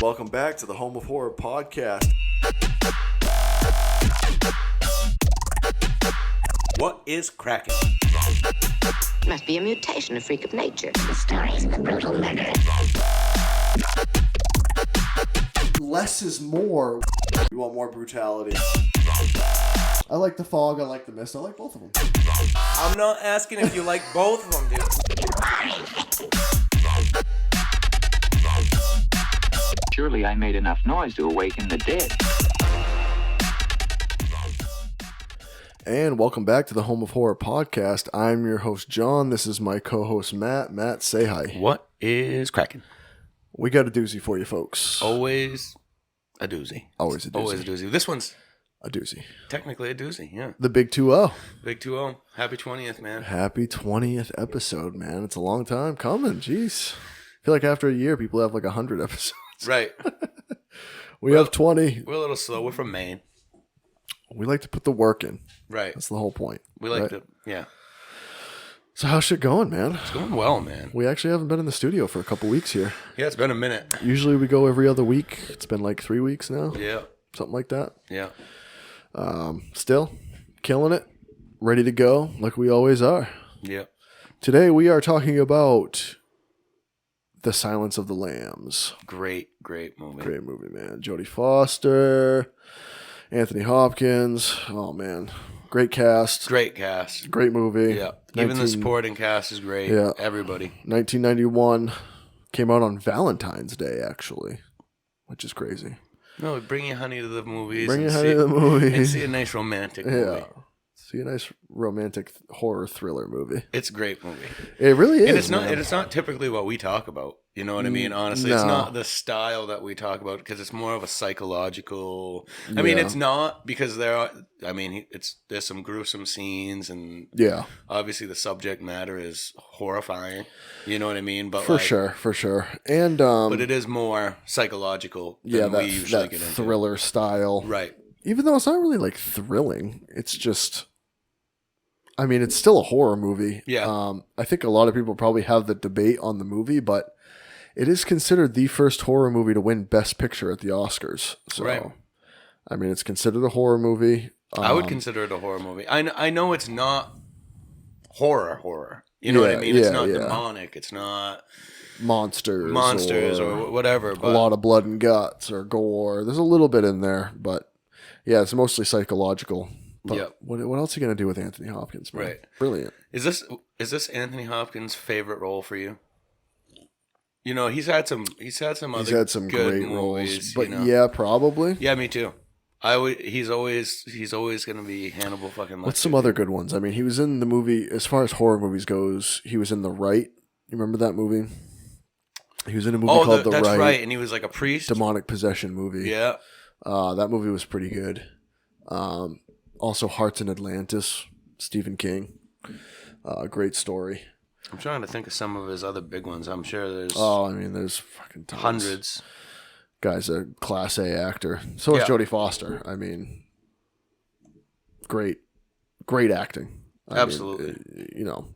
Welcome back to the Home of Horror podcast. What is cracking? Must be a mutation, a freak of nature. The stories of the brutal murder. Less is more. You want more brutality. I like The Fog, I like The Mist, I like both of them. I'm not asking if you like both of them, dude. Surely I made enough noise to awaken the dead. And welcome back to the Home of Horror podcast. I'm your host, John. This is my co-host, Matt. Matt, say hi. What is cracking? We got a doozy for you, folks. Always a doozy. Always a doozy. Always a doozy. This one's a doozy. technically a doozy, yeah. The Big 2-0. Big 2-0. Happy 20th, man. Happy 20th episode, man. It's a long time coming. Jeez. I feel like after a year, people have like 100 episodes. Right. We have 20. We're a little slow. We're from Maine. We like to put the work in. Right. That's the whole point. We like right? to, yeah. So how's shit going, man? It's going well, man. We actually haven't been in the studio for a couple weeks here. Yeah, it's been a minute. Usually we go every other week. It's been like 3 weeks now. Yeah. Something like that. Yeah. Still killing it. Ready to go like we always are. Yeah. Today we are talking about The Silence of the Lambs. Great movie. Great movie, man. Jodie Foster, Anthony Hopkins. Oh, man. Great cast. Great cast. Great movie. Yeah. Even the supporting cast is great. Yeah. Everybody. 1991. Came out on Valentine's Day, actually, which is crazy. No, bring your honey to the movies. Bring your honey to the movies. And see a nice romantic movie. Yeah. See a nice romantic horror thriller movie. It's a great movie. It really is. And it's not. Man. It's not typically what we talk about. You know what I mean? Honestly, No. It's not the style that we talk about because it's more of a psychological. I mean, it's not because there are. I mean, there's some gruesome scenes and Yeah, obviously the subject matter is horrifying. You know what I mean? But for sure. And but it is more psychological than we usually get into. Thriller style, Right? Even though it's not really like thrilling, it's just. I mean, it's still a horror movie. Yeah. I think a lot of people probably have the debate on the movie, but it is considered the first horror movie to win Best Picture at the Oscars. So, Right. I mean, it's considered a horror movie. I would consider it a horror movie. I know it's not horror. You know what I mean? It's not demonic. It's not monsters or whatever. But a lot of blood and guts or gore. There's a little bit in there, but yeah, it's mostly psychological. But yeah. what else are you gonna do with Anthony Hopkins, man? Right. Brilliant. Is this Anthony Hopkins' favorite role for you? You know, he's had some He's had some good great movies, roles, but you know? yeah, probably. Yeah, me too. He's always gonna be Hannibal fucking Lecter. What's some other good ones? I mean, he was in the movie, as far as horror movies goes, he was in The Right. You remember that movie? He was in a movie called The that's Right. right, and he was like a priest. Demonic possession movie. Yeah. That movie was pretty good. Also, Hearts in Atlantis, Stephen King. Great story. I'm trying to think of some of his other big ones. I'm sure there's Oh, I mean, there's fucking tons. hundreds. Guy's a Class A actor. So is Yeah. Jodie Foster. I mean, great acting. Absolutely. You know,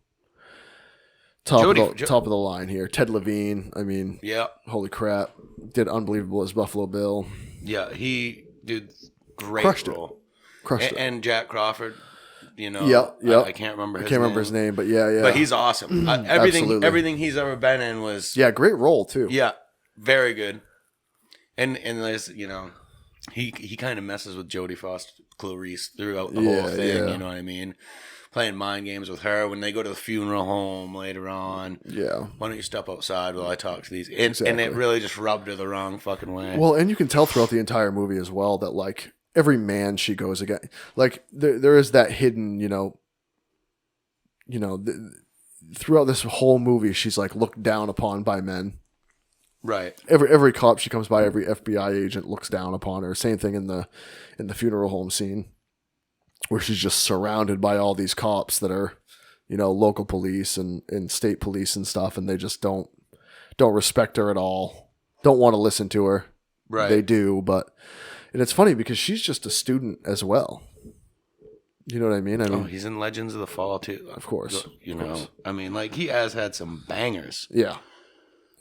top Jodie- of the line here. Ted Levine. I mean, Yeah. holy crap, did unbelievable as Buffalo Bill. Yeah, he did great Crushed it. role. Crushed it. And Jack Crawford, you know. Yeah. I can't remember his I can't remember his name, but yeah. But he's awesome. Absolutely. Everything he's ever been in was Yeah, great role too. yeah, very good. And there's, you know, he kind of messes with Jodie Foster Clarice throughout the whole thing, yeah. you know what I mean? Playing mind games with her when they go to the funeral home later on. Yeah. Why don't you step outside while I talk to these? And Exactly. it really just rubbed her the wrong fucking way. Well, and you can tell throughout the entire movie as well that like every man she goes against, like there is that hidden, throughout this whole movie, she's like looked down upon by men. Right. Every cop she comes by, every FBI agent looks down upon her. Same thing in the funeral home scene, where she's just surrounded by all these cops that are, local police and state police and stuff, and they just don't respect her at all. Don't want to listen to her. Right. They do, and it's funny because she's just a student as well. You know what I mean? I mean, he's in Legends of the Fall too. Of course. I mean, like he has had some bangers. Yeah.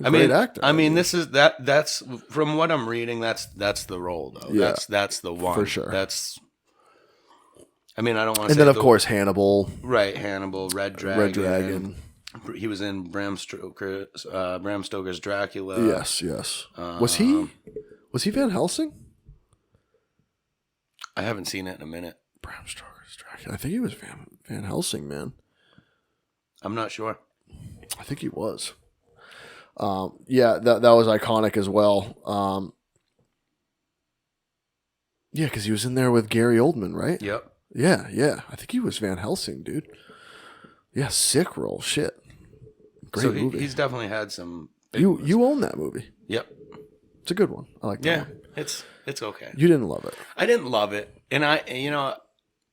Great actor. I mean, this is that's from what I'm reading. That's the role though. Yeah, That's the one for sure. That's. I mean, I don't want to. And then of course Hannibal. Right, Hannibal, Red Dragon. Red Dragon. He was in Bram Stoker's Dracula. Yes. Was he Van Helsing? I haven't seen it in a minute. Bram Stoker's Dracula. I think he was Van Helsing, man. I'm not sure. I think he was. Yeah, that was iconic as well. Yeah, because he was in there with Gary Oldman, right? Yep. Yeah. I think he was Van Helsing, dude. Yeah, sick role. Shit. Great movie. He's definitely had some. You own that movie. Yep. It's a good one. I like that. Yeah, one. it's okay. You didn't love it. I didn't love it, and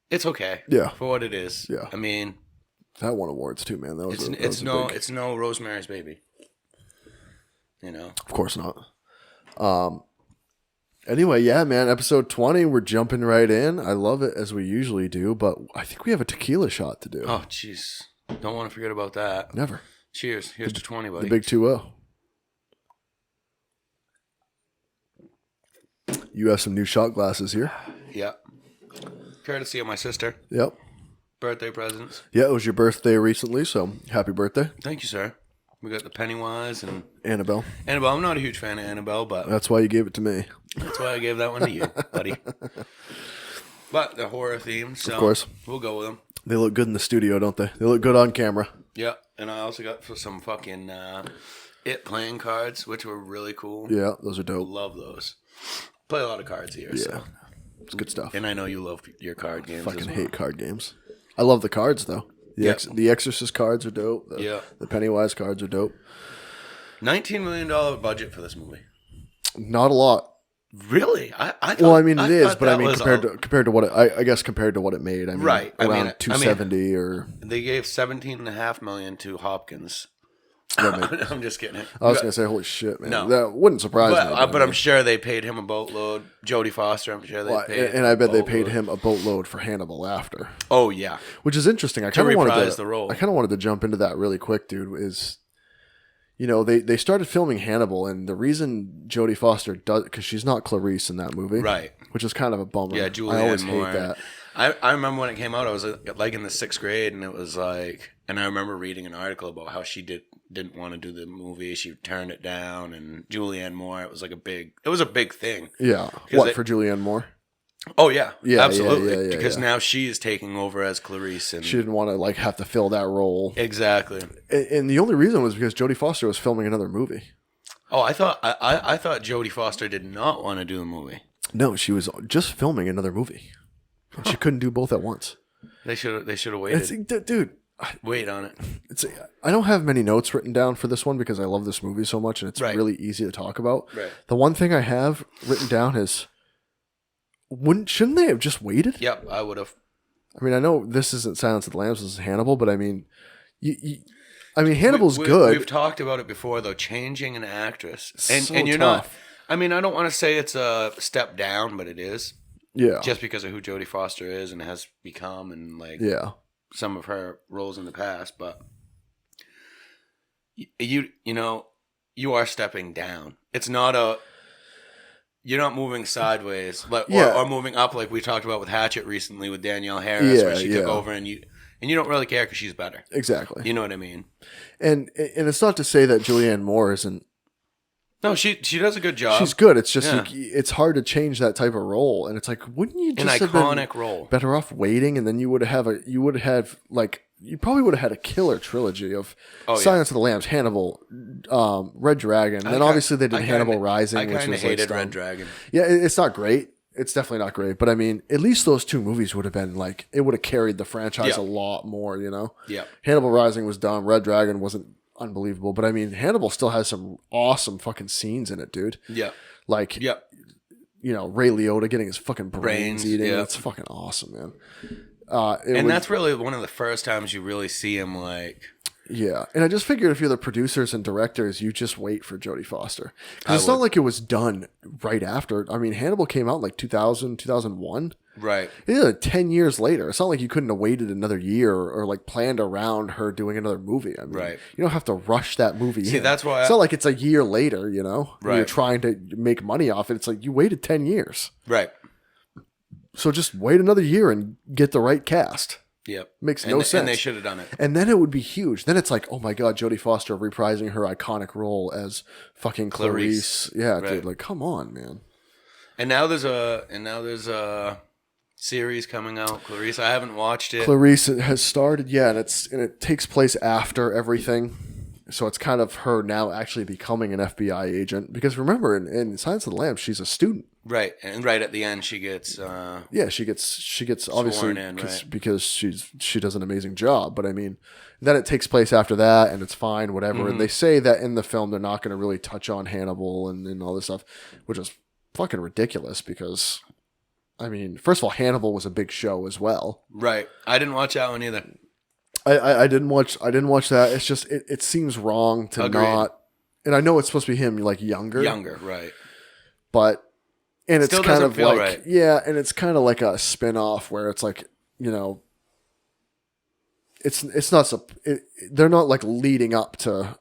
it's okay. Yeah. For what it is. Yeah. I mean, that won awards too, man. It's no Rosemary's Baby. Of course not. Anyway, yeah, man. Episode 20, we're jumping right in. I love it as we usually do, but I think we have a tequila shot to do. Oh, jeez. Don't want to forget about that. Never. Cheers. Here's to 20, buddy. The big 2-0. You have some new shot glasses here. Yep. Courtesy of my sister. Yep. Birthday presents. Yeah, it was your birthday recently, so happy birthday. Thank you, sir. We got the Pennywise and Annabelle. I'm not a huge fan of Annabelle, but That's why you gave it to me. that's why I gave that one to you, buddy. But the horror theme, so Of course. we'll go with them. They look good in the studio, don't they? They look good on camera. Yeah, and I also got for some fucking It playing cards, which were really cool. Yeah, those are dope. Love those. Play a lot of cards here. Yeah, So. it's good stuff. And I know you love your card games. Fucking as well. hate card games. I love the cards though. The Exorcist cards are dope. The Pennywise cards are dope. $19 million budget for this movie. Not a lot. Really? I thought, well, I mean it is, but I that mean was compared to what I guess compared to what it made. I mean, right. around 270 or they gave $17.5 million to Hopkins. I'm just kidding. I was gonna say, holy shit, man. No. That wouldn't surprise me. But I'm sure they paid him a boatload. Jodie Foster, I'm sure they paid. And I bet they paid him a boatload for Hannibal after. Oh yeah, which is interesting. I kind of wanted the role. I kind of wanted to jump into that really quick, dude. Is they started filming Hannibal, and the reason Jodie Foster does because she's not Clarice in that movie, right? Which is kind of a bummer. Yeah, Julianne I always Moore. hate that. I remember when it came out, I was like in the 6th grade, and it was like, and I remember reading an article about how she didn't want to do the movie, she turned it down, and Julianne Moore, it was a big thing. Yeah, for Julianne Moore? Oh yeah, yeah, absolutely. Because now she is taking over as Clarice, and she didn't want to have to fill that role exactly. And the only reason was because Jodie Foster was filming another movie. Oh, I thought Jodie Foster did not want to do the movie. No, she was just filming another movie. She couldn't do both at once. They should have waited. Dude, wait on it. I don't have many notes written down for this one because I love this movie so much and it's really easy to talk about. Right. The one thing I have written down is, shouldn't they have just waited? Yep, I would have. I mean, I know this isn't Silence of the Lambs, this is Hannibal, but I mean, Hannibal's good. We've talked about it before, though. Changing an actress, and you're tough. not. I mean, I don't want to say it's a step down, but it is. Yeah. Just because of who Jodie Foster is and has become, and some of her roles in the past, but you are stepping down. It's not you're not moving sideways, or moving up like we talked about with Hatchet recently with Danielle Harris, where she took over, and you don't really care because she's better. Exactly. You know what I mean? And it's not to say that Julianne Moore isn't. No, she does a good job. She's good. It's just it's hard to change that type of role, and it's like, wouldn't you just an iconic role? Better off waiting, and then you probably would have had a killer trilogy of Silence of the Lambs, Hannibal, Red Dragon, and then obviously they did Hannibal Rising, which was hated Red Dragon. Yeah, it's not great. It's definitely not great, but I mean, at least those two movies would have been it would have carried the franchise a lot more, Yeah. Hannibal Rising was dumb. Red Dragon wasn't unbelievable, but I mean, Hannibal still has some awesome fucking scenes in it, dude. Yeah. Ray Liotta getting his fucking brains eaten. Yeah. That's fucking awesome, man. That's really one of the first times you really see him Yeah, and I just figured if you're the producers and directors, you just wait for Jodie Foster. Because it's not like it was done right after. I mean, Hannibal came out in like 2000, 2001. Right. It was like 10 years later. It's not like you couldn't have waited another year or like planned around her doing another movie. I mean, Right. you don't have to rush that movie in. That's why it's not like it's a year later, you know? Right. You're trying to make money off it. It's like you waited 10 years. Right. So just wait another year and get the right cast. Yep. Makes no sense. And they should have done it. And then it would be huge. Then it's like, oh my God, Jodie Foster reprising her iconic role as fucking Clarice. Yeah, right. Dude, like, come on, man. And now there's a series coming out, Clarice. I haven't watched it. Clarice has started, yeah, and it takes place after everything. So it's kind of her now actually becoming an FBI agent. Because remember, in Silence of the Lambs, she's a student. Right, and right at the end, she gets she gets obviously in, right? because she does an amazing job. But I mean, then it takes place after that, and it's fine, whatever. Mm-hmm. And they say that in the film they're not going to really touch on Hannibal and all this stuff, which is fucking ridiculous. Because I mean, first of all, Hannibal was a big show as well. Right, I didn't watch that one either. I didn't watch that. It's just it seems wrong to Agreed. not. And I know it's supposed to be him like younger, Right? but. And it's Still kind doesn't of feel like, right. yeah, and it's kind of like a spin-off where it's like, you know, it's not so, they're not like leading up to,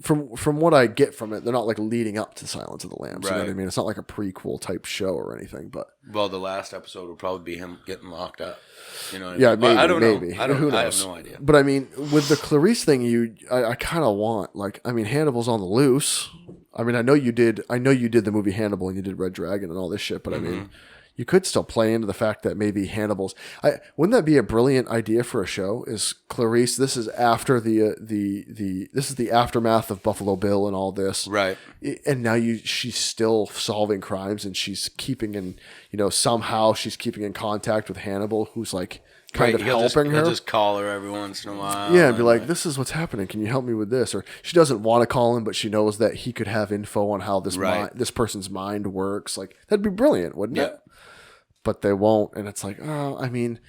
from what I get from it, they're not like leading up to Silence of the Lambs. You know what I Right. mean? It's not like a prequel type show or anything, but Well, the last episode will probably be him getting locked up. You know what I yeah, mean? maybe, I don't maybe. know. Who knows? I have no idea. But I mean, with the Clarice thing, I kind of want, like, I mean, Hannibal's on the loose. I mean, I know you did the movie Hannibal and you did Red Dragon and all this shit, but I mean, you could still play into the fact that maybe wouldn't that be a brilliant idea for a show? Is Clarice, this is after this is the aftermath of Buffalo Bill and all this. Right. And now she's still solving crimes and she's somehow she's keeping in contact with Hannibal, who's like kind of helping her. He'll just call her every once in a while. Yeah, and be like, this is what's happening. Can you help me with this? Or she doesn't want to call him, but she knows that he could have info on how this person's mind works. Like, that'd be brilliant, wouldn't it? But they won't. And it's like, oh, I mean,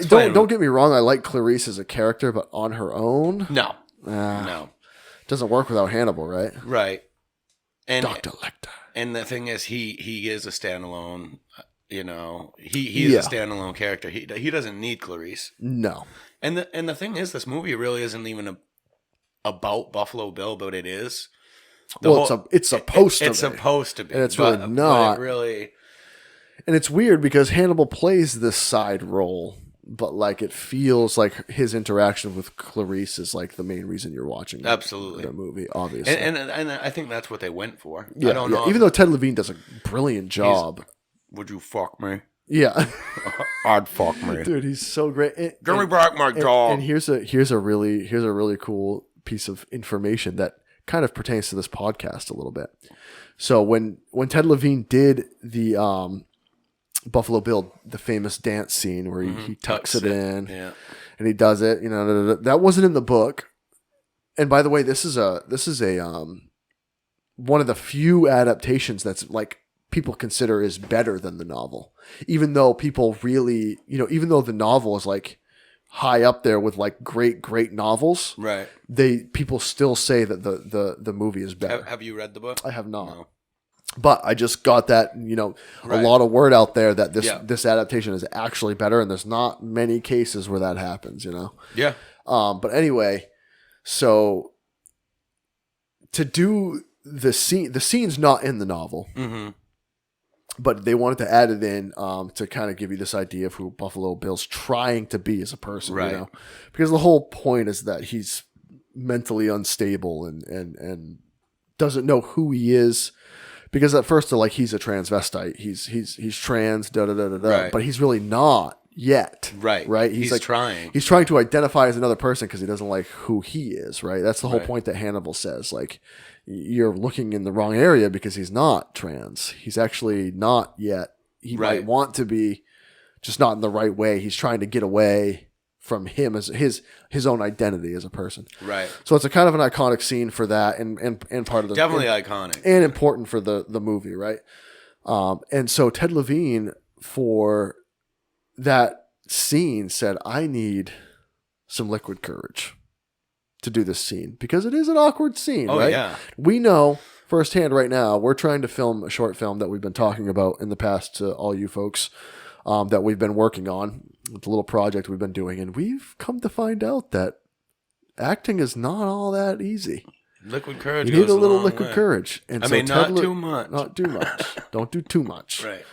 don't get me wrong. I like Clarice as a character, but on her own, No. doesn't work without Hannibal, right? Right. And Dr. Lecter. And the thing is, he is a standalone. You know, he's a standalone character. He doesn't need Clarice. No. And the thing is, this movie really isn't even about Buffalo Bill, but it is. It's supposed to be. It's supposed to be. And it's really not. But it really. And it's weird because Hannibal plays this side role, but like it feels like his interaction with Clarice is like the main reason you're watching Absolutely. the movie, obviously. And I think that's what they went for. Yeah, I don't know. Even though Ted Levine does a brilliant job. Would you fuck me? Yeah. I'd fuck me. Dude, he's so great. Give me back my dog. And here's a really cool piece of information that kind of pertains to this podcast a little bit. So when Ted Levine did the Buffalo Bill, the famous dance scene where he tucks it in and he does it, that wasn't in the book. And by the way, this is a one of the few adaptations that's like people consider is better than the novel, even though people really, even though the novel is like high up there with like great novels, right? People still say that the movie is better. Have you read the book? I have not. No. But I just got that, Right. a lot of word out there that this adaptation is actually better, and there's not many cases where that happens, Yeah. But anyway, so to do the scene's not in the novel, but they wanted to add it in to kind of give you this idea of who Buffalo Bill's trying to be as a person, right? Because the whole point is that he's mentally unstable and doesn't know who he is. Because at first they're like, he's a transvestite, he's trans, right. But he's really not yet, right? He's like trying. He's trying to identify as another person because he doesn't like who he is, right? That's the whole point that Hannibal says. Like, you're looking in the wrong area because he's not trans. He's actually not yet. He might want to be, just not in the right way. He's trying to get away from him as his own identity as a person. Right. So it's a kind of an iconic scene for that and part of the definitely iconic and important for the movie, right? And so Ted Levine for that scene said, I need some liquid courage. to do this scene because it is an awkward scene, Oh, right? yeah. We know firsthand right now, we're trying to film a short film that we've been talking about in the past to all you folks that we've been working on, the little project we've been doing, and we've come to find out that acting is not all that easy. Liquid courage. You need a little long liquid way. courage. And I mean, not too much. Not too much. Don't do too much. Right.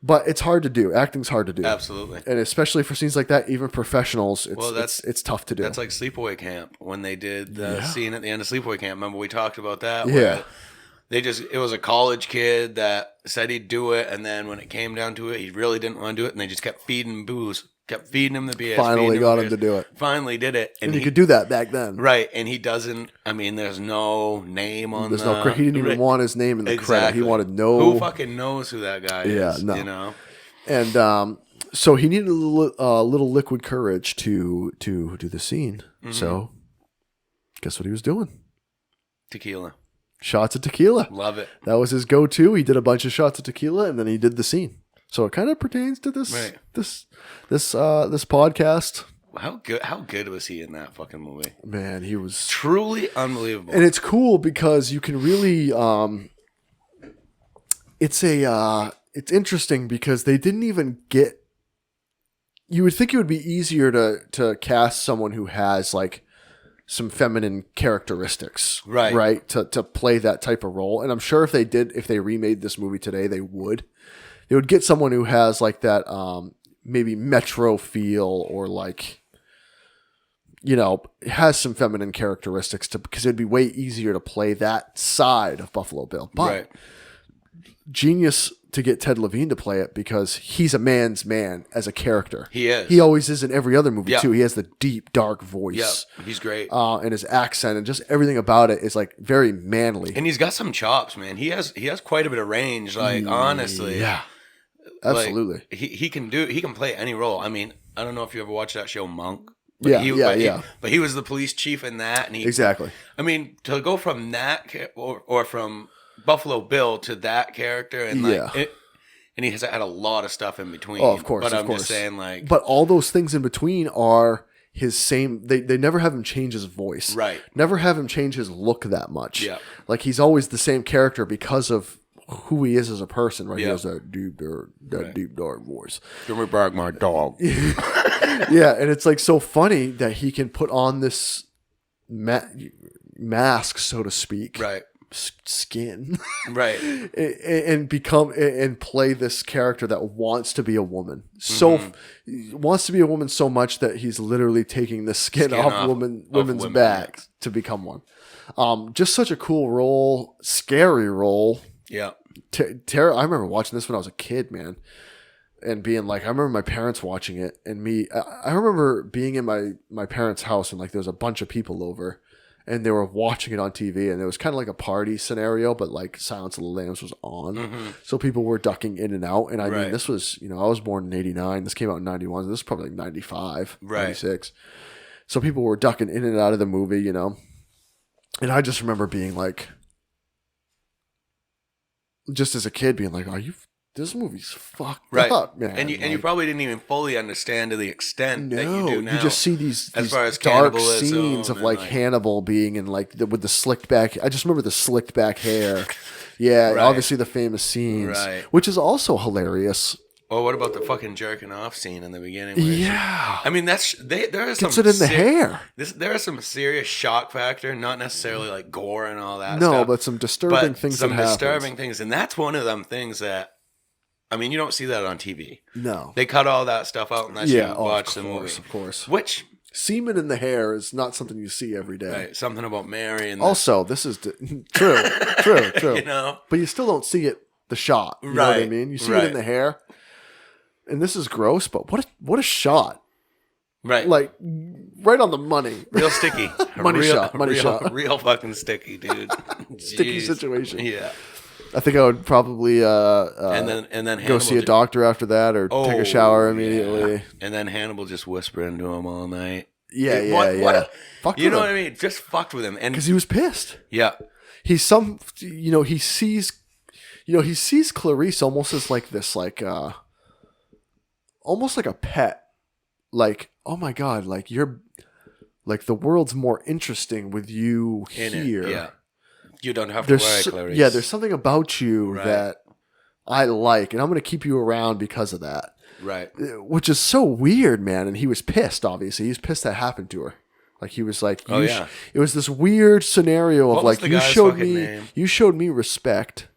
But it's hard to do. Acting's hard to do. Absolutely. And especially for scenes like that, even professionals, it's tough to do. That's like Sleepaway Camp when they did the scene at the end of Sleepaway Camp. Remember we talked about that? Yeah. It was a college kid that said he'd do it, and then when it came down to it, he really didn't want to do it, and they just kept feeding him booze, kept feeding him the beers. Finally got him to do it. Finally did it. And he could do that back then. Right, and he doesn't, I mean, there's no name on There's no credit. He didn't even want his name in the credit. He wanted Who fucking knows who that guy is? Yeah, no. You know? And so he needed a little liquid courage to do the scene. Mm-hmm. So guess what he was doing? Tequila. Shots of tequila. Love it. That was his go-to. He did a bunch of shots of tequila, and then he did the scene. So it kind of pertains to this this podcast. How good was he in that fucking movie? Man, he was Truly unbelievable. and it's cool because you can really it's interesting because they didn't even get. You would think it would be easier to cast someone who has like some feminine characteristics, right, to play that type of role. And I'm sure if they remade this movie today, they would get someone who has like that maybe metro feel or like, you know, has some feminine characteristics because it'd be way easier to play that side of Buffalo Bill. But genius to get Ted Levine to play it because he's a man's man as a character. He is. He always is in every other movie too. He has the deep, dark voice. Yeah, he's great. And his accent and just everything about it is like very manly. And he's got some chops, man. He has quite a bit of range. Like honestly, yeah, absolutely. Like, he can play any role. I mean, I don't know if you ever watched that show Monk. But But he was the police chief in that, and exactly. I mean, to go from that or from Buffalo Bill to that character, and and he has had a lot of stuff in between. Oh, of course. But I'm course. just saying, like, but all those things in between are his same. They never have him change his voice, right? Never have him change his look that much. Yeah, like he's always the same character because of who he is as a person. Right? He has that deep, dark voice. Give me back my dog. Yeah, and it's like so funny that he can put on this mask, so to speak, right? Skin, right, and become and play this character that wants to be a woman. So wants to be a woman so much that he's literally taking the skin off women's backs to become one. Just such a cool role, scary role. Yeah, I remember watching this when I was a kid, man. And being like, I remember my parents watching it, and I remember being in my parents' house, and like there was a bunch of people over, and they were watching it on TV, and it was kind of like a party scenario, but like Silence of the Lambs was on, so people were ducking in and out. And I mean, this was, you know, I was born in '89, this came out in '91, so this is probably like '95, '96. So people were ducking in and out of the movie, you know, and I just remember being like, just as a kid, being like, this movie's fucked up, man. And you probably didn't even fully understand to the extent that you do now. You just see these far as dark scenes of like Hannibal being in like with the slicked back. I just remember the slicked back hair. Yeah, obviously the famous scenes, which is also hilarious. Or what about the fucking jerking off scene in the beginning? I mean, there is some. Gets it in the hair. There is some serious shock factor, not necessarily like gore and all that. No, but some disturbing things. Some disturbing things, and that's one of them things that. I mean, you don't see that on TV. No. They cut all that stuff out unless you watch the movie. Of course. Which... Semen in the hair is not something you see every day. Right. Something about Mary and... Also, this is... True. You know? But you still don't see it, the shot. You know what I mean? You see it in the hair. And this is gross, but what a shot. Right. Like, right on the money. Real sticky. Money shot. Real fucking sticky, dude. Sticky situation. Yeah. I think I would probably and then Hannibal go see a doctor after that or take a shower immediately. Yeah. And then Hannibal just whisper into him all night. Yeah. Fucked you know what I mean? Just fucked with him. And because he was pissed. Yeah. He sees Clarice almost as like this, like almost like a pet. Like, oh my God, like you're like the world's more interesting with you In here. it, yeah. You don't have to worry, Clarice. Yeah, there's something about you that I like, and I'm going to keep you around because of that. Right. Which is so weird, man. And he was pissed, obviously. He was pissed that happened to her. Like, he was like, it was this weird scenario of like, you showed me respect.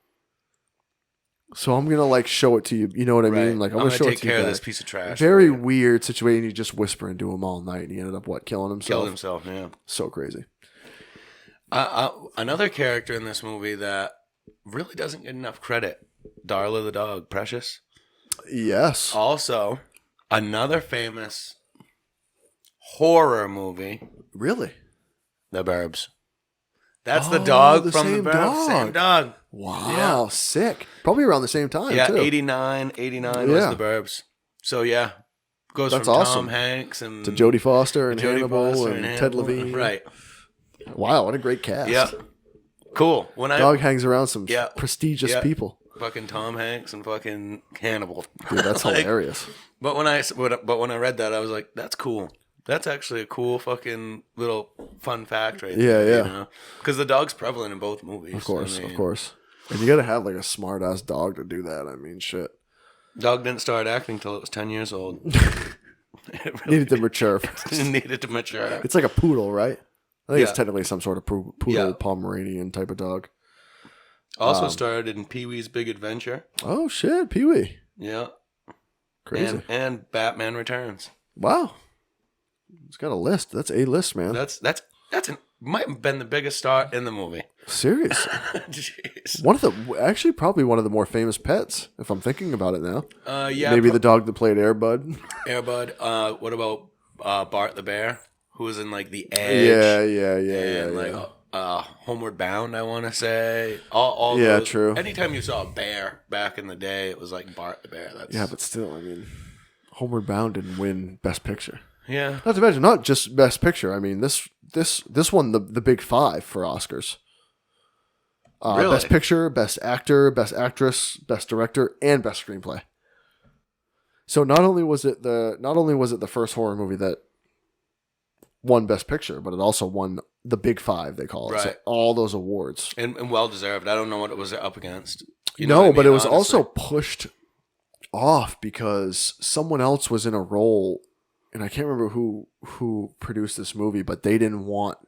So I'm going to like show it to you. You know what I mean? Like, I'm going to show it to you. Take care of this piece of trash. Very weird situation. He just whispering to him all night, and he ended up killing himself. Killed himself, yeah. So crazy. Another character in this movie that really doesn't get enough credit. Darla the dog, Precious. Yes. Also, another famous horror movie. Really? The Burbs. That's the dog from The Burbs. Dog. Same dog. Wow, sick. Probably around the same time, too. 89 was The Burbs. So, yeah. Goes from awesome. Tom Hanks and to Jodie Foster and Jodie Hannibal Foster and Ted Levine. Right. Wow, what a great cast. Yeah. Cool. Dog hangs around some prestigious people. Fucking Tom Hanks and fucking Hannibal. Dude, that's hilarious. But when I read that, I was like, that's cool. That's actually a cool fucking little fun fact right there. Yeah. You know? Because the dog's prevalent in both movies. Of course. And you got to have like a smart ass dog to do that. I mean, shit. Dog didn't start acting until it was 10 years old. Needed to mature. Needed to mature. It's like a poodle, right? I think it's technically some sort of poodle Pomeranian type of dog. Also starred in Pee-wee's Big Adventure. Oh, shit. Pee-wee. Yeah. Crazy. And Batman Returns. Wow. It's got a list. That's a list, man. Might have been the biggest star in the movie. Seriously. Jeez. Probably one of the more famous pets, if I'm thinking about it now. Yeah. Maybe the dog that played Air Bud. Air Bud. What about Bart the Bear, who was in like The Edge? Yeah. Homeward Bound, I want to say. All those, true. Anytime you saw a bear back in the day, it was like Bart the Bear. But still, I mean, Homeward Bound didn't win Best Picture. Yeah. Not to mention, not just Best Picture. I mean, this won the big five for Oscars. Really? Best Picture, Best Actor, Best Actress, Best Director, and Best Screenplay. So not only was it the first horror movie that won Best Picture, but it also won the big five, they call it. Right. So all those awards. And well deserved. I don't know what it was up against. But it was also pushed off because someone else was in a role, and I can't remember who produced this movie, but they didn't want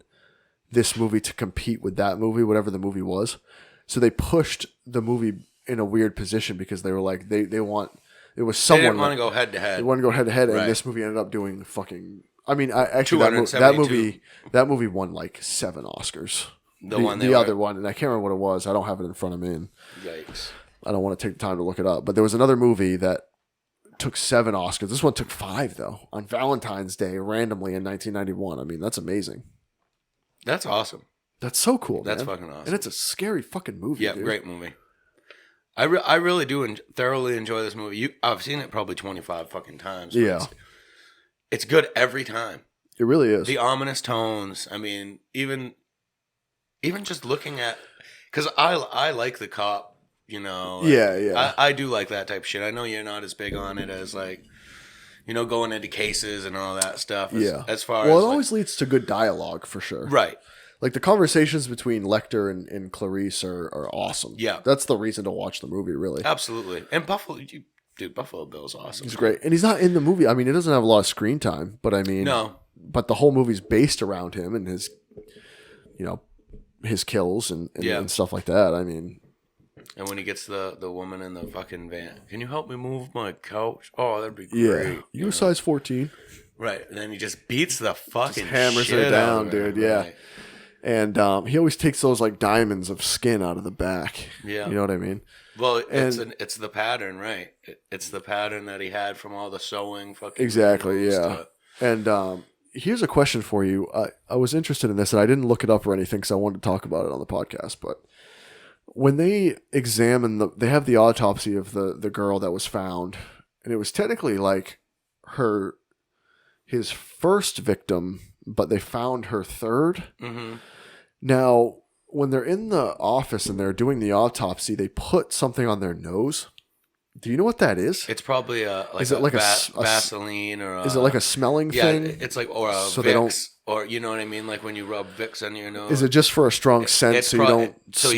this movie to compete with that movie, whatever the movie was. So they pushed the movie in a weird position because they were like, it was someone. They didn't want to go head to head. They wanted to go head to head, and this movie ended up doing fucking. I mean, that movie won like 7 Oscars. The other one, and I can't remember what it was. I don't have it in front of me. And yikes! I don't want to take the time to look it up. But there was another movie that took 7 Oscars. This one took 5 though on Valentine's Day randomly in 1991. I mean, that's amazing. That's awesome. That's so cool. That's man. fucking awesome. And it's a scary fucking movie. Yeah, dude. Great movie. I really do thoroughly enjoy this movie. I've seen it probably 25 fucking times. Yeah. It's good every time. It really is. The ominous tones. I mean, even just looking at, because I like the cop, you know. Yeah. I do like that type of shit. I know you're not as big on it as like, going into cases and all that stuff. As far as it always leads to good dialogue for sure. Right. Like the conversations between Lecter and Clarice are awesome. Yeah. That's the reason to watch the movie, really. Absolutely. And Buffalo Bill's awesome. He's great. And he's not in the movie. I mean, he doesn't have a lot of screen time, but I mean, no. But the whole movie's based around him and his, his kills and stuff like that. I mean. And when he gets the woman in the fucking van, can you help me move my couch? Oh, that'd be great. Yeah. You a size 14. Right. And then he just beats the fucking hammers shit her down, out of her. dude. Yeah. Right. And he always takes those like diamonds of skin out of the back. Yeah. You know what I mean? Well, it's the pattern, right? It's the pattern that he had from all the sewing fucking. Exactly, yeah. And here's a question for you. I was interested in this, and I didn't look it up or anything because I wanted to talk about it on the podcast. But when they examine they have the autopsy of the girl that was found, and it was technically like his first victim, but they found her third. Mm-hmm. Now, when they're in the office and they're doing the autopsy, they put something on their nose. Do you know what that is? It's probably Vaseline or is it like a smelling thing? it's like or a Vicks. Or you know what I mean, like when you rub Vicks under your nose. Is it just for a strong scent so you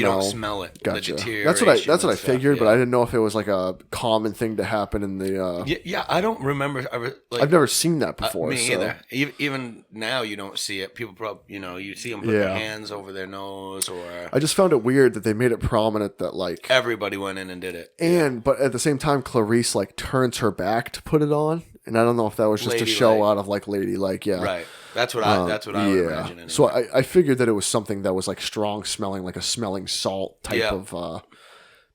don't smell it? Gotcha. The That's what I figured, but I didn't know if it was like a common thing to happen in the. Yeah, I don't remember. I've never seen that before. Me either. Even now, you don't see it. People probably, you see them put their hands over their nose, or. I just found it weird that they made it prominent that like everybody went in and did it, but at the same time, Clarice like turns her back to put it on, and I don't know if that was just a show out of like ladylike, right. That's what I would imagine. Anyway. So I figured that it was something that was like strong smelling, like a smelling salt type of,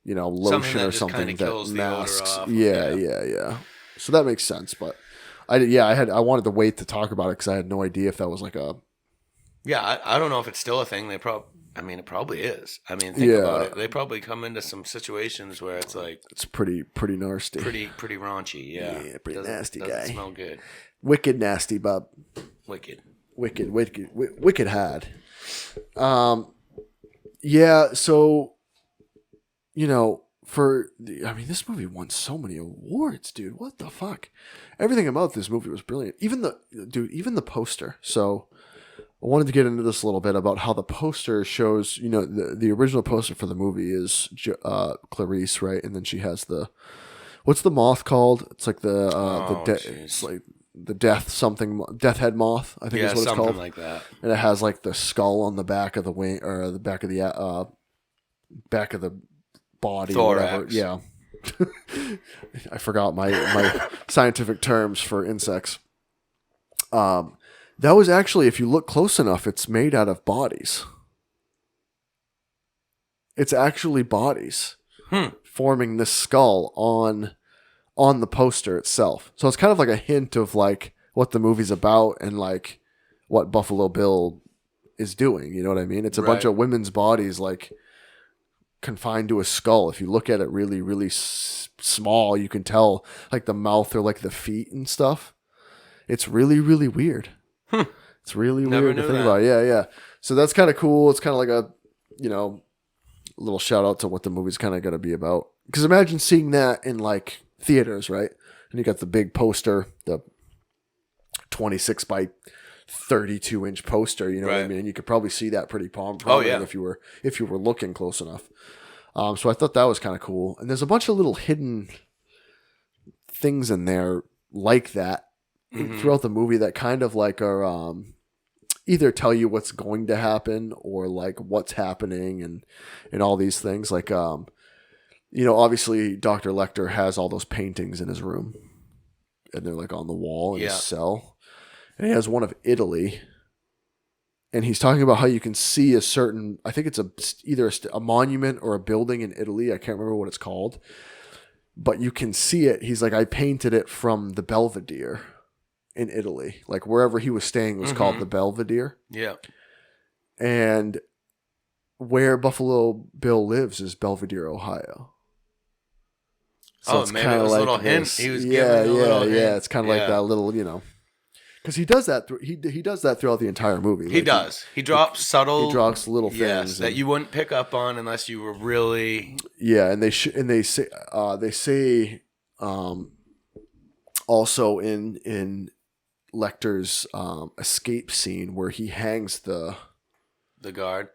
lotion or something that masks. Yeah. So that makes sense, but I wanted to wait to talk about it because I had no idea if that was like a. Yeah, I don't know if it's still a thing. It probably is. I mean, think about it. They probably come into some situations where it's like it's pretty nasty, pretty raunchy. Yeah, pretty nasty guy. Doesn't smell good. Wicked nasty, bub. Wicked had. So, this movie won so many awards, dude. What the fuck? Everything about this movie was brilliant. Even the poster. So, I wanted to get into this a little bit about how the poster shows, the original poster for the movie is Clarice, right? And then she has what's the moth called? It's like it's like the death head moth, I think is what it's called. Something like that. And it has like the skull on the back of the wing or the back of the body. Thorax. Or whatever. Yeah. I forgot my scientific terms for insects. That was actually, if you look close enough, it's made out of bodies. It's actually bodies forming this skull on the poster itself. So it's kind of like a hint of like what the movie's about and like what Buffalo Bill is doing. You know what I mean? It's a bunch of women's bodies like confined to a skull. If you look at it really, really small, you can tell like the mouth or like the feet and stuff. It's really, really weird. It's really weird to think about. Yeah. So that's kind of cool. It's kind of like a, little shout out to what the movie's kind of going to be about. Because imagine seeing that in like theaters, right? And you got the big poster, the 26 by 32 inch poster, you know what I mean? You could probably see that pretty prominent if you were looking close enough. So I thought that was kind of cool. And there's a bunch of little hidden things in there like that throughout the movie that kind of like are either tell you what's going to happen or like what's happening and all these things. Like obviously Dr. Lecter has all those paintings in his room and they're like on the wall in his cell. And he has one of Italy. And he's talking about how you can see a certain, I think it's either a monument or a building in Italy. I can't remember what it's called, but you can see it. He's like, I painted it from the Belvedere in Italy. Like wherever he was staying was called the Belvedere. Yeah. And where Buffalo Bill lives is Belvedere, Ohio. So it's maybe it was like a little hint. He was giving a little hint. Yeah. It's kind of like that little, because he does that. He does that throughout the entire movie. He does. He drops subtle. He drops little things that you wouldn't pick up on unless you were really. Yeah, and they say also in Lecter's escape scene where he hangs the guard.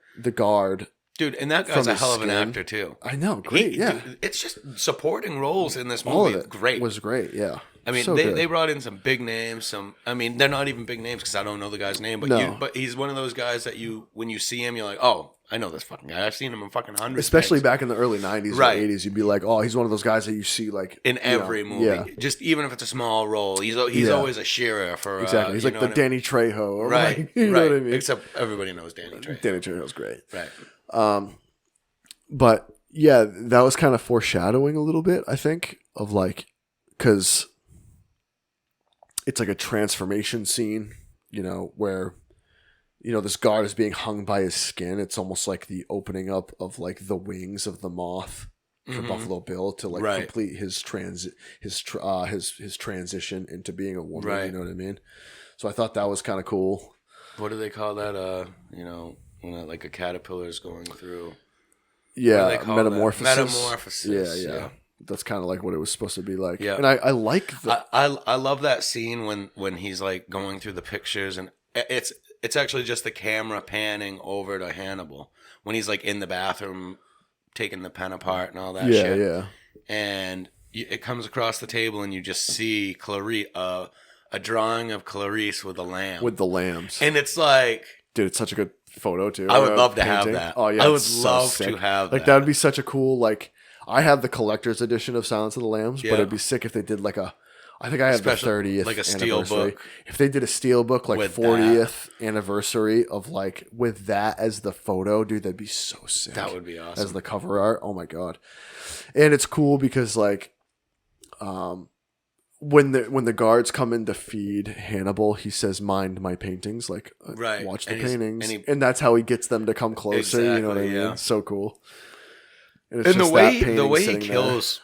Dude, and that guy's a hell of an actor too. I know, great. It's just supporting roles in this movie. All of it great. Was great. Yeah. I mean, so they brought in some big names. They're not even big names because I don't know the guy's name. But but he's one of those guys that when you see him, you're like, oh, I know this fucking guy. I've seen him in fucking hundreds. Especially back in the early 90s or 80s, you'd be like, oh, he's one of those guys that you see like in every movie. Yeah. Just even if it's a small role, he's always a shearer for exactly. He's like the Danny Trejo, right? Like, you know what I mean? Except everybody knows Danny Trejo. Danny Trejo's great, right? But yeah, that was kind of foreshadowing a little bit, I think, of like because it's like a transformation scene, where, this guard is being hung by his skin. It's almost like the opening up of like the wings of the moth for Buffalo Bill to like complete his transition into being a woman. Right. You know what I mean? So I thought that was kind of cool. What do they call that? When like a caterpillar is going through. Yeah, metamorphosis. Metamorphosis. Yeah. That's kind of like what it was supposed to be like. Yeah. And I like I love that scene when he's like going through the pictures and it's it's actually just the camera panning over to Hannibal when he's like in the bathroom taking the pen apart and all that shit. Yeah. And it comes across the table and you just see Clarice, a drawing of Clarice with a lamb. With the lambs. And it's like... Dude, it's such a good photo, too. I would love to have that. Oh, yeah. I would love to have that. Like, that would be such a cool, like... I have the collector's edition of Silence of the Lambs, but it'd be sick if they did, like, a... I think I have Special, the 30th like a steel anniversary. book. If they did a steel book, like, with 40th anniversary of, like, with that as the photo, dude, that'd be so sick. That would be awesome. As the cover art. Oh, my God. And it's cool because, like... When the guards come in to feed Hannibal, he says, "Mind my paintings," like watch the paintings, and that's how he gets them to come closer. Exactly, you know what I mean? Yeah. It's so cool. And the way he kills,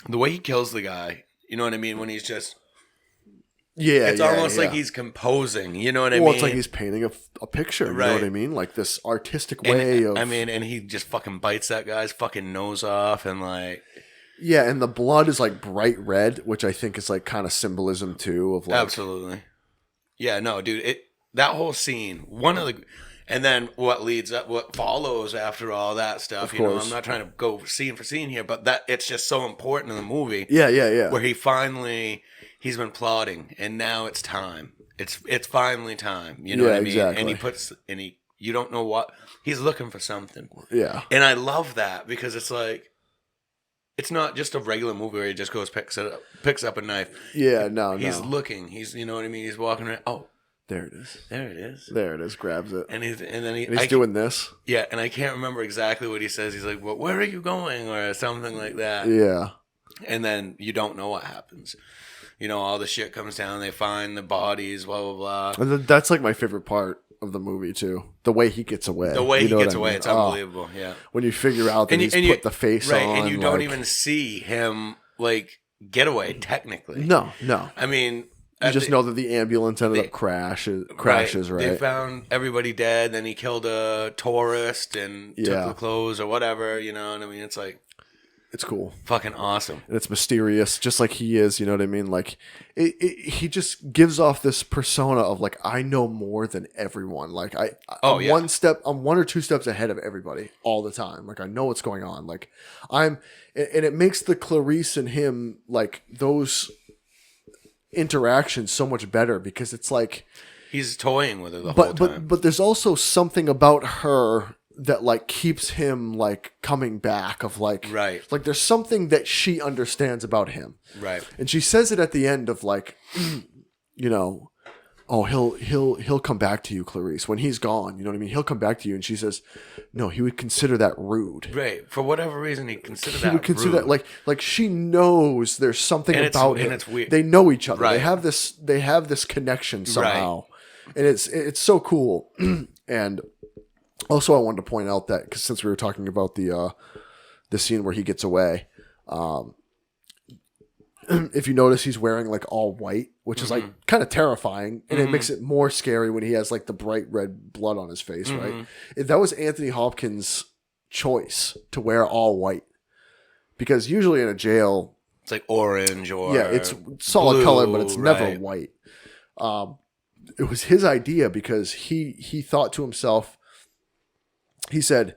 the way he kills the guy, you know what I mean? When he's just it's almost like he's composing. You know what I mean? Well, it's like he's painting a picture. You know what I mean? Like this artistic way of. I mean, and he just fucking bites that guy's fucking nose off, and like. Yeah, and the blood is like bright red, which I think is like kind of symbolism too of like absolutely. Yeah, no, dude, that whole scene, and then what follows after all that stuff, you know, I'm not trying to go scene for scene here, but it's just so important in the movie. Yeah. Where he's been plotting and now it's time. It's finally time, you know what I mean? Exactly. And you don't know what he's looking for something. Yeah. And I love that because it's like it's not just a regular movie where he just goes picks up a knife. Yeah, no. He's looking. He's you know what I mean. He's walking around. Oh, there it is. There it is. There it is. Grabs it. And he's doing this. Yeah, and I can't remember exactly what he says. He's like, "Well, where are you going?" or something like that. Yeah. And then you don't know what happens. You know, all the shit comes down. They find the bodies. Blah blah blah. And that's like my favorite part of the movie too. The way he gets away. It's unbelievable. Yeah. When you figure out that he's put the face on, and you don't even see him like get away technically. No. I mean, you just know that the ambulance ended up crashes. Right. They found everybody dead. Then he killed a tourist and took the clothes or whatever. You know, and I mean, it's like. It's cool. Fucking awesome. And it's mysterious, just like he is, you know what I mean? Like, he just gives off this persona of, like, I know more than everyone. Like, I'm one or two steps ahead of everybody all the time. Like, I know what's going on. Like, and it makes the Clarice and him, like, those interactions so much better because it's like... He's toying with her the whole time. But there's also something about her... that like keeps him like coming back of like like there's something that she understands about him, and she says it at the end of like you know, oh he'll come back to you, Clarice, when he's gone, you know what I mean, he'll come back to you, and she says no, he would consider that rude, for whatever reason he would consider that like she knows there's something about him, and it's weird. They know each other, they have this connection somehow, and it's so cool. And also, I wanted to point out that because since we were talking about the scene where he gets away, if you notice, he's wearing like all white, which is like kind of terrifying, and it makes it more scary when he has like the bright red blood on his face. Right? That was Anthony Hopkins' choice to wear all white because usually in a jail, it's like orange or it's solid blue, color, but it's never white. It was his idea because he thought to himself. He said,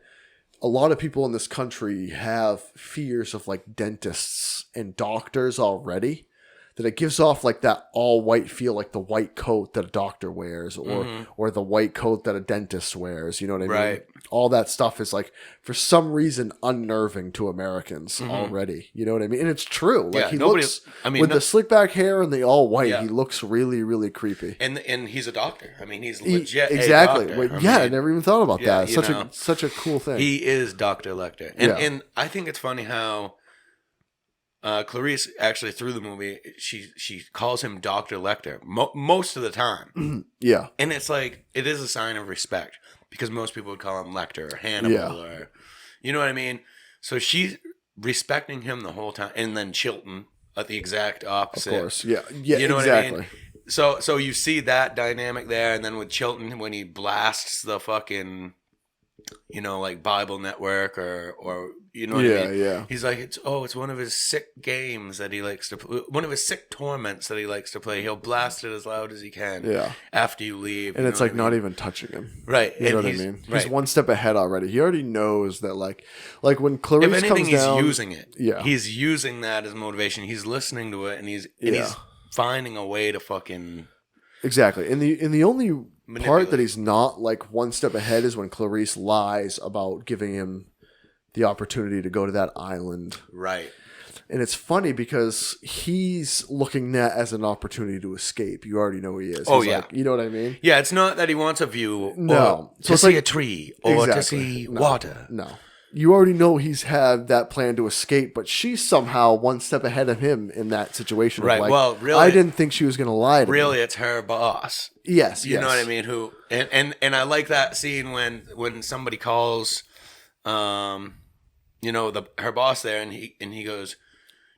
a lot of people in this country have fears of like dentists and doctors already, that it gives off like that all white feel, like the white coat that a doctor wears or the white coat that a dentist wears. You know what I mean? All that stuff is like, for some reason, unnerving to Americans already. You know what I mean? And it's true. Like he looks, with the slick back hair and the all white, he looks really, really creepy. And he's a doctor. I mean, he's legit exactly. a doctor. I never even thought about that. Such a cool thing. He is Dr. Lecter. And I think it's funny how Clarice actually through the movie she calls him Dr. Lecter most of the time. Yeah. And it's like it is a sign of respect because most people would call him Lecter or Hannibal or you know what I mean? So she's respecting him the whole time, and then Chilton at the exact opposite. Of course. Yeah. Yeah, you know exactly. What I mean? So you see that dynamic there, and then with Chilton when he blasts the fucking like Bible Network or you know what I mean? Yeah. He's like, it's one of his sick games that he likes to play. One of his sick torments that he likes to play. He'll blast it as loud as he can after you leave. And it's like not even touching him. Right. You know what I mean? Right. He's one step ahead already. He already knows that like when Clarice if anything, comes down. he's using it. Yeah. He's using that as motivation. He's listening to it and he's finding a way to fucking. Exactly. And the only part that he's not like one step ahead is when Clarice lies about giving him the opportunity to go to that island. Right. And it's funny because he's looking at as an opportunity to escape. You already know who he is. He's like, you know what I mean? Yeah, it's not that he wants a view or to see a tree or to see water. No. You already know he's had that plan to escape, but she's somehow one step ahead of him in that situation. Right. Like, well, really, I didn't think she was going to lie to me. Really, it's her boss. Yes. You know what I mean? Who and I like that scene when somebody calls, her boss there, and he goes,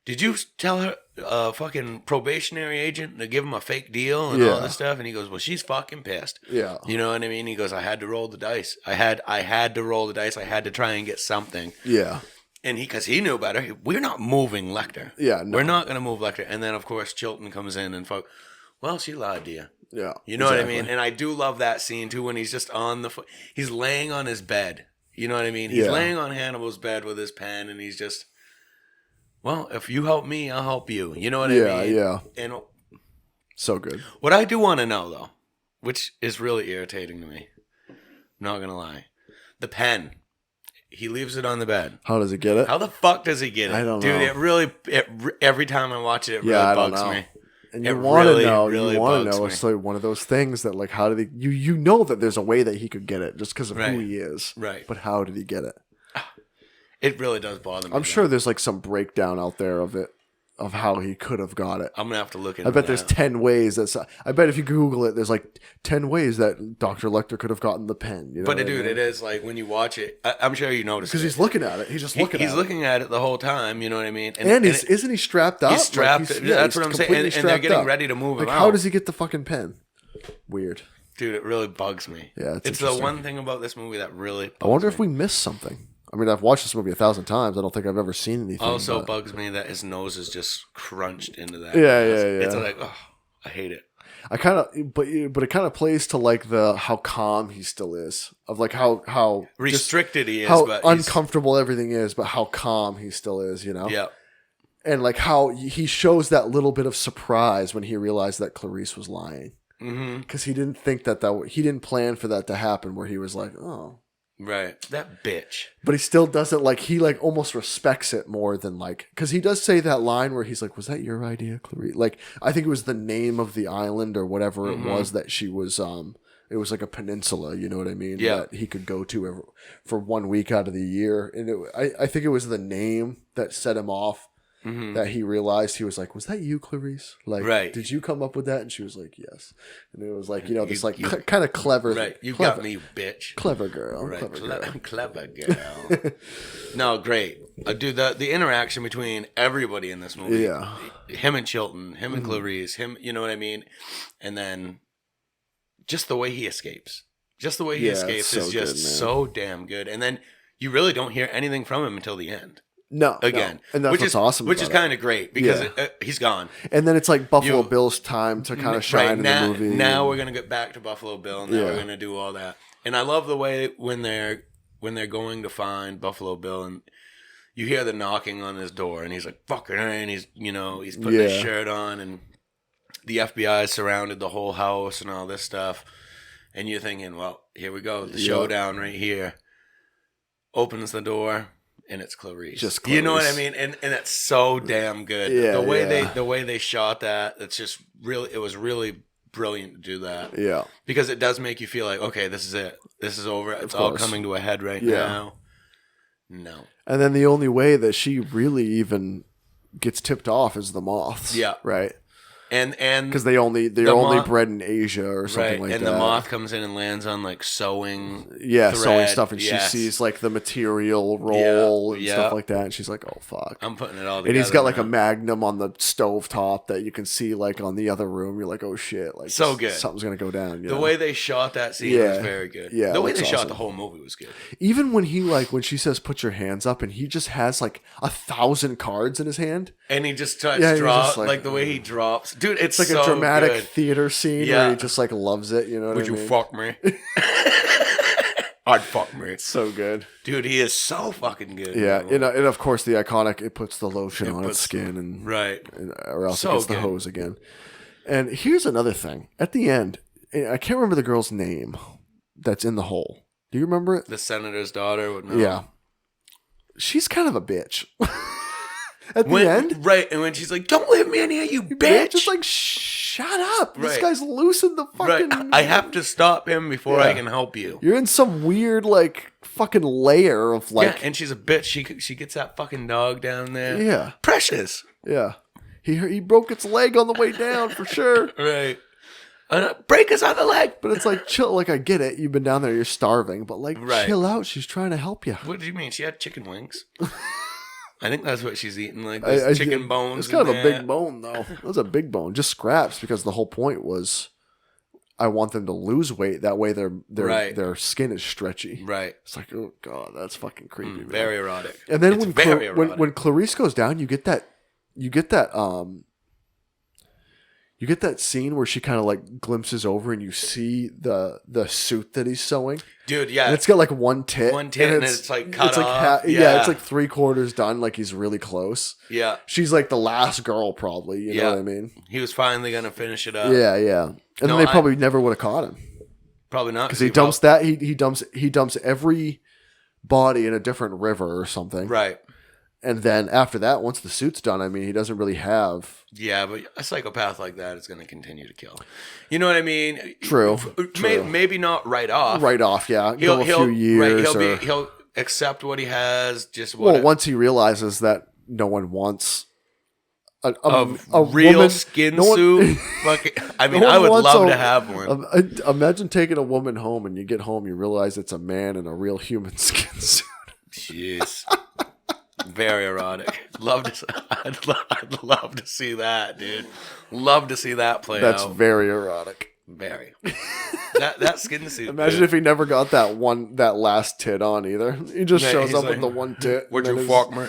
"Did you tell her fucking probationary agent to give him a fake deal and all this stuff?" And he goes, "Well, she's fucking pissed." Yeah. You know what I mean? He goes, "I had to roll the dice. I had to roll the dice. I had to try and get something." Yeah. And because he knew better, we're not moving Lecter. Yeah. No. We're not going to move Lecter. And then of course Chilton comes in and well, she lied to you. Yeah. You know what I mean? And I do love that scene too when he's just he's laying on his bed. You know what I mean? He's laying on Hannibal's bed with his pen and he's just, well, if you help me, I'll help you. You know what I mean? Yeah. And so good. What I do want to know though, which is really irritating to me, I'm not going to lie. The pen. He leaves it on the bed. How does he get it? How the fuck does he get it? I don't know. Dude, every time I watch it, really bugs me. And you want to know. Really you want to know. It's like one of those things that, like, how did he? You know that there's a way that he could get it just because of who he is. Right. But how did he get it? It really does bother me. I'm sure there's like some breakdown out there of it, of how he could have got it. I'm gonna have to look into I bet there's 10 ways. I bet if you Google it, there's like 10 ways that Dr. Lecter could have gotten the pen. You know dude, it is like when you watch it, I'm sure you notice because he's looking at it. He's just looking. He's looking at it the whole time. You know what I mean? And isn't he strapped up? He's strapped. That's what I'm saying. And they're getting ready to move him out. How does he get the fucking pen? Weird. Dude, it really bugs me. Yeah, it's the one thing about this movie that really bugs I wonder if we missed something. I mean, I've watched this movie 1,000 times. I don't think I've ever seen anything. Also bugs me that his nose is just crunched into that. Yeah. It's like, oh, I hate it. I kind of, but it kind of plays to like how calm he still is, of like how restricted he is, how but uncomfortable everything is, but how calm he still is, you know? Yeah. And like how he shows that little bit of surprise when he realized that Clarice was lying, because he didn't think he didn't plan for that to happen. Where he was like, oh. Right. That bitch. But he still doesn't he almost respects it more than because he does say that line where he's like, was that your idea, Clarice? Like, I think it was the name of the island or whatever it was that she was, it was like a peninsula, you know what I mean? Yeah. That he could go to for 1 week out of the year. And I think it was the name that set him off. That he realized he was like, was that you, Clarice? Like, right. Did you come up with that? And she was like, yes. And it was like, this kind of clever. Right. You clever, got me, bitch. Clever girl. Right. Clever girl. Clever girl. No, great. Dude, the interaction between everybody in this movie. Yeah. Him and Chilton, him and Clarice, him, you know what I mean? And then just the way he escapes. Just the way he escapes is just so damn good. And then you really don't hear anything from him until the end. No, again, and that's what's awesome. Which is kind of great because he's gone, and then it's like Buffalo Bill's time to kind of shine in the movie. Now we're gonna get back to Buffalo Bill, and now we're gonna do all that. And I love the way when they're going to find Buffalo Bill, and you hear the knocking on his door, and he's like fucking, and he's putting his shirt on, and the FBI has surrounded the whole house and all this stuff, and you're thinking, well, here we go, the showdown right here. Opens the door. And it's Clarice. Just Clarice. You know what I mean? And it's so damn good. Yeah, the way they shot that, it's just really, it was really brilliant to do that. Yeah. Because it does make you feel like, okay, this is it. This is over. It's all coming to a head right now. No. And then the only way that she really even gets tipped off is the moths. Yeah. Right? And because they're only bred in Asia or something like that. And the moth comes in and lands on like sewing, sewing stuff, and she sees like the material roll and stuff like that, and she's like, "Oh fuck!" I'm putting it all together. And he's got like a magnum on the stove top that you can see like on the other room. You're like, "Oh shit!" Like so good. Something's gonna go down. The way they shot that scene was very good. Yeah, the way they shot the whole movie was good. Even when when she says, "Put your hands up," and he just has like 1,000 cards in his hand, and he just tries to drop like the way he drops, dude. It's like so a dramatic good. theater scene where he just like loves it. You know what I mean? Would you fuck me? I'd fuck me. It's so good, dude. He is so fucking good. Yeah, and of course the iconic. It puts the lotion on its skin, and or else it gets the hose again. And here's another thing. At the end, I can't remember the girl's name that's in the hole. Do you remember it? The senator's daughter would know. Yeah. She's kind of a bitch. At the end? Right, and when she's like, "Don't leave me in here, you bitch!" Just like, shut up. Right. This guy's loosened the fucking... Right. I have to stop him before I can help you. You're in some weird, like, fucking layer of, like... Yeah, and she's a bitch. She gets that fucking dog down there. Yeah. Precious. Yeah. He broke its leg on the way down, for sure. Right. Break his other leg. But it's like, chill. Like, I get it. You've been down there. You're starving. But, like, chill out. She's trying to help you. What do you mean? She had chicken wings. I think that's what she's eating. Like, those chicken bones. It's kind of a big bone, though. It was a big bone. Just scraps, because the whole point was I want them to lose weight. That way their skin is stretchy. Right. It's like, oh, God, that's fucking creepy, man. Very erotic. And then when Clarice goes down, you get that scene where she kind of like glimpses over and you see the suit that he's sewing. Dude, yeah. And it's got like one tit. And it's like cut off. It's like 3/4 done. Like he's really close. Yeah. She's like the last girl probably. You know what I mean? He was finally going to finish it up. Yeah, yeah. And then they probably never would have caught him. Probably not. Because he dumps every body in a different river or something. Right. And then after that, once the suit's done, I mean, he doesn't really have... Yeah, but a psychopath like that is going to continue to kill. You know what I mean? True. Maybe not right off. Right off, yeah. He'll a few years. Right, he'll accept what he has. Once he realizes that no one wants a real woman, skin suit. I mean, I would love to have one. Imagine taking a woman home and you get home, you realize it's a man in a real human skin suit. Jeez. Very erotic. I'd love to see that, dude. Love to see that play out. That's very erotic. Very. that skin suit. Imagine if he never got that last tit on either. He just shows up with the one tit. Would you fuck me?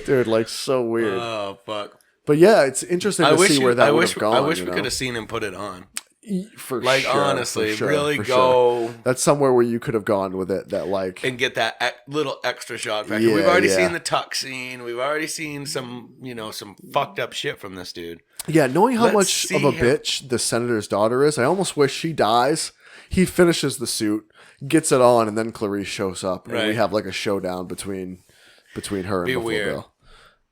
Dude, like so weird. Oh fuck. But yeah, it's interesting to see where that would have gone. I wish we could have seen him put it on. Honestly, really go. Sure. That's somewhere where you could have gone with it. That like and get that little extra shock factor. We've already seen the tuck scene. We've already seen some fucked up shit from this dude. Yeah, knowing how much of a bitch the senator's daughter is, I almost wish she dies. He finishes the suit, gets it on, and then Clarice shows up, and we have like a showdown between her and Buffalo Bill.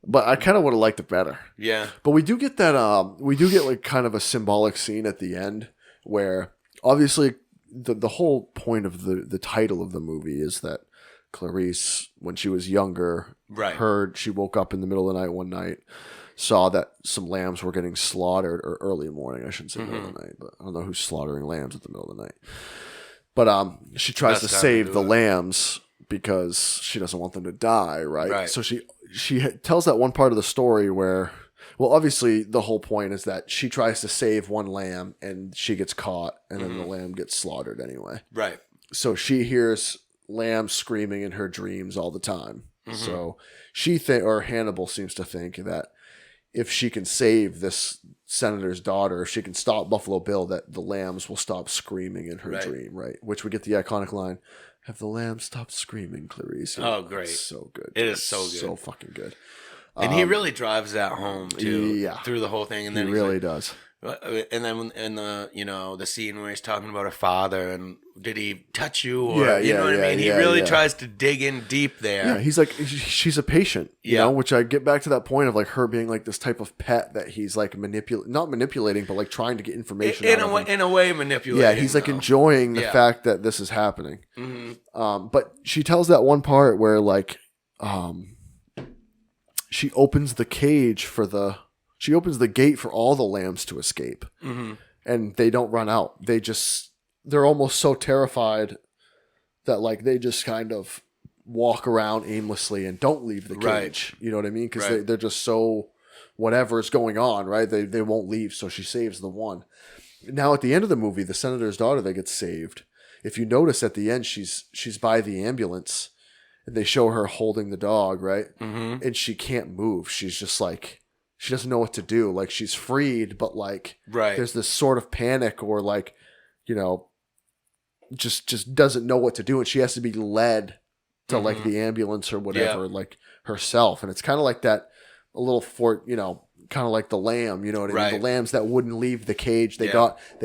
But I kind of would have liked it better. Yeah. But we do get that. We do get like kind of a symbolic scene at the end where obviously the whole point of the title of the movie is that Clarice, when she was younger, she woke up in the middle of the night one night, saw that some lambs were getting slaughtered, or early morning, I shouldn't say middle of the night, but I don't know who's slaughtering lambs at the middle of the night. But she tries to save the lambs because she doesn't want them to die, right? So she tells that one part of the story where, well, obviously the whole point is that she tries to save one lamb and she gets caught, and then the lamb gets slaughtered anyway. Right. So she hears lambs screaming in her dreams all the time. So or Hannibal seems to think that if she can save this senator's daughter, if she can stop Buffalo Bill, that the lambs will stop screaming in her dream, right? Which we get the iconic line, "Have the lambs stopped screaming, Clarice?" Oh, great. It's so good. It is so good. So fucking good. And he really drives that home, too, through the whole thing. And then he really does. And then in the scene where he's talking about her father and did he touch you? Or, you know what I mean? He really tries to dig in deep there. Yeah, he's like, she's a patient, you know, which I get back to that point of like her being like this type of pet that he's like not manipulating, but like trying to get information in a way manipulating. Yeah, he's like enjoying the fact that this is happening. But she tells that one part where like she opens the cage for the She opens the gate for all the lambs to escape. Mm-hmm. And they don't run out. They're almost so terrified that like they just kind of walk around aimlessly and don't leave the cage. Right. You know what I mean? Because they're just so whatever is going on, right? They won't leave, so she saves the one. Now at the end of the movie, the senator's daughter that gets saved. If you notice at the end, she's by the ambulance, and they show her holding the dog, right? Mm-hmm. And she can't move. She's just like she doesn't know what to do. Like she's freed, but like there's this sort of panic or like just doesn't know what to do, and she has to be led to like the ambulance or whatever, like herself. And it's kind of like that a little kind of like the lamb, you know what I mean? The lambs that wouldn't leave the cage, they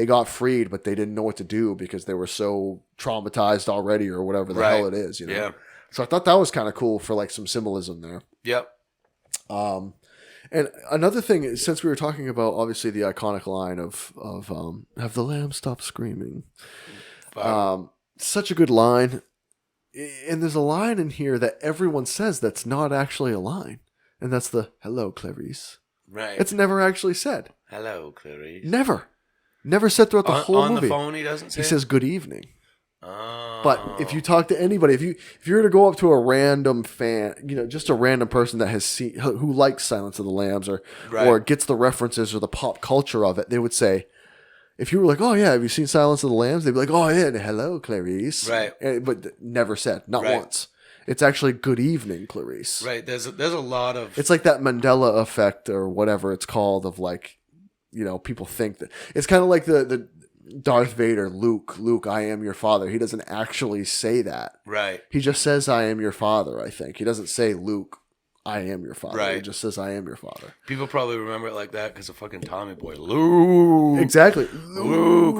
got freed, but they didn't know what to do because they were so traumatized already or whatever the hell it is, you know? Yeah. So I thought that was kind of cool for like some symbolism there. Yep. And another thing, since we were talking about obviously the iconic line of have the lamb stop screaming. Such a good line. And there's a line in here that everyone says that's not actually a line. And that's the hello, Clarice. Right. It's never actually said. Hello, Clarice. Never said throughout the whole movie. On the phone he doesn't say He says good evening. Oh. But if you talk to anybody, if you were to go up to a random fan, just a random person that has seen, who likes Silence of the Lambs or gets the references or the pop culture of it, they would say, if you were like, oh yeah, have you seen Silence of the Lambs? They'd be like, oh yeah, hello, Clarice. Right. But never said, not once. It's actually good evening, Clarice. Right. There's a lot of. It's like that Mandela effect or whatever it's called of like, people think that it's kind of like the Darth Vader, Luke, I am your father. He doesn't actually say that. Right. He just says, I am your father, I think. He doesn't say, Luke, I am your father. Right. He just says, I am your father. People probably remember it like that because of fucking Tommy Boy. Luke. Exactly. Luke,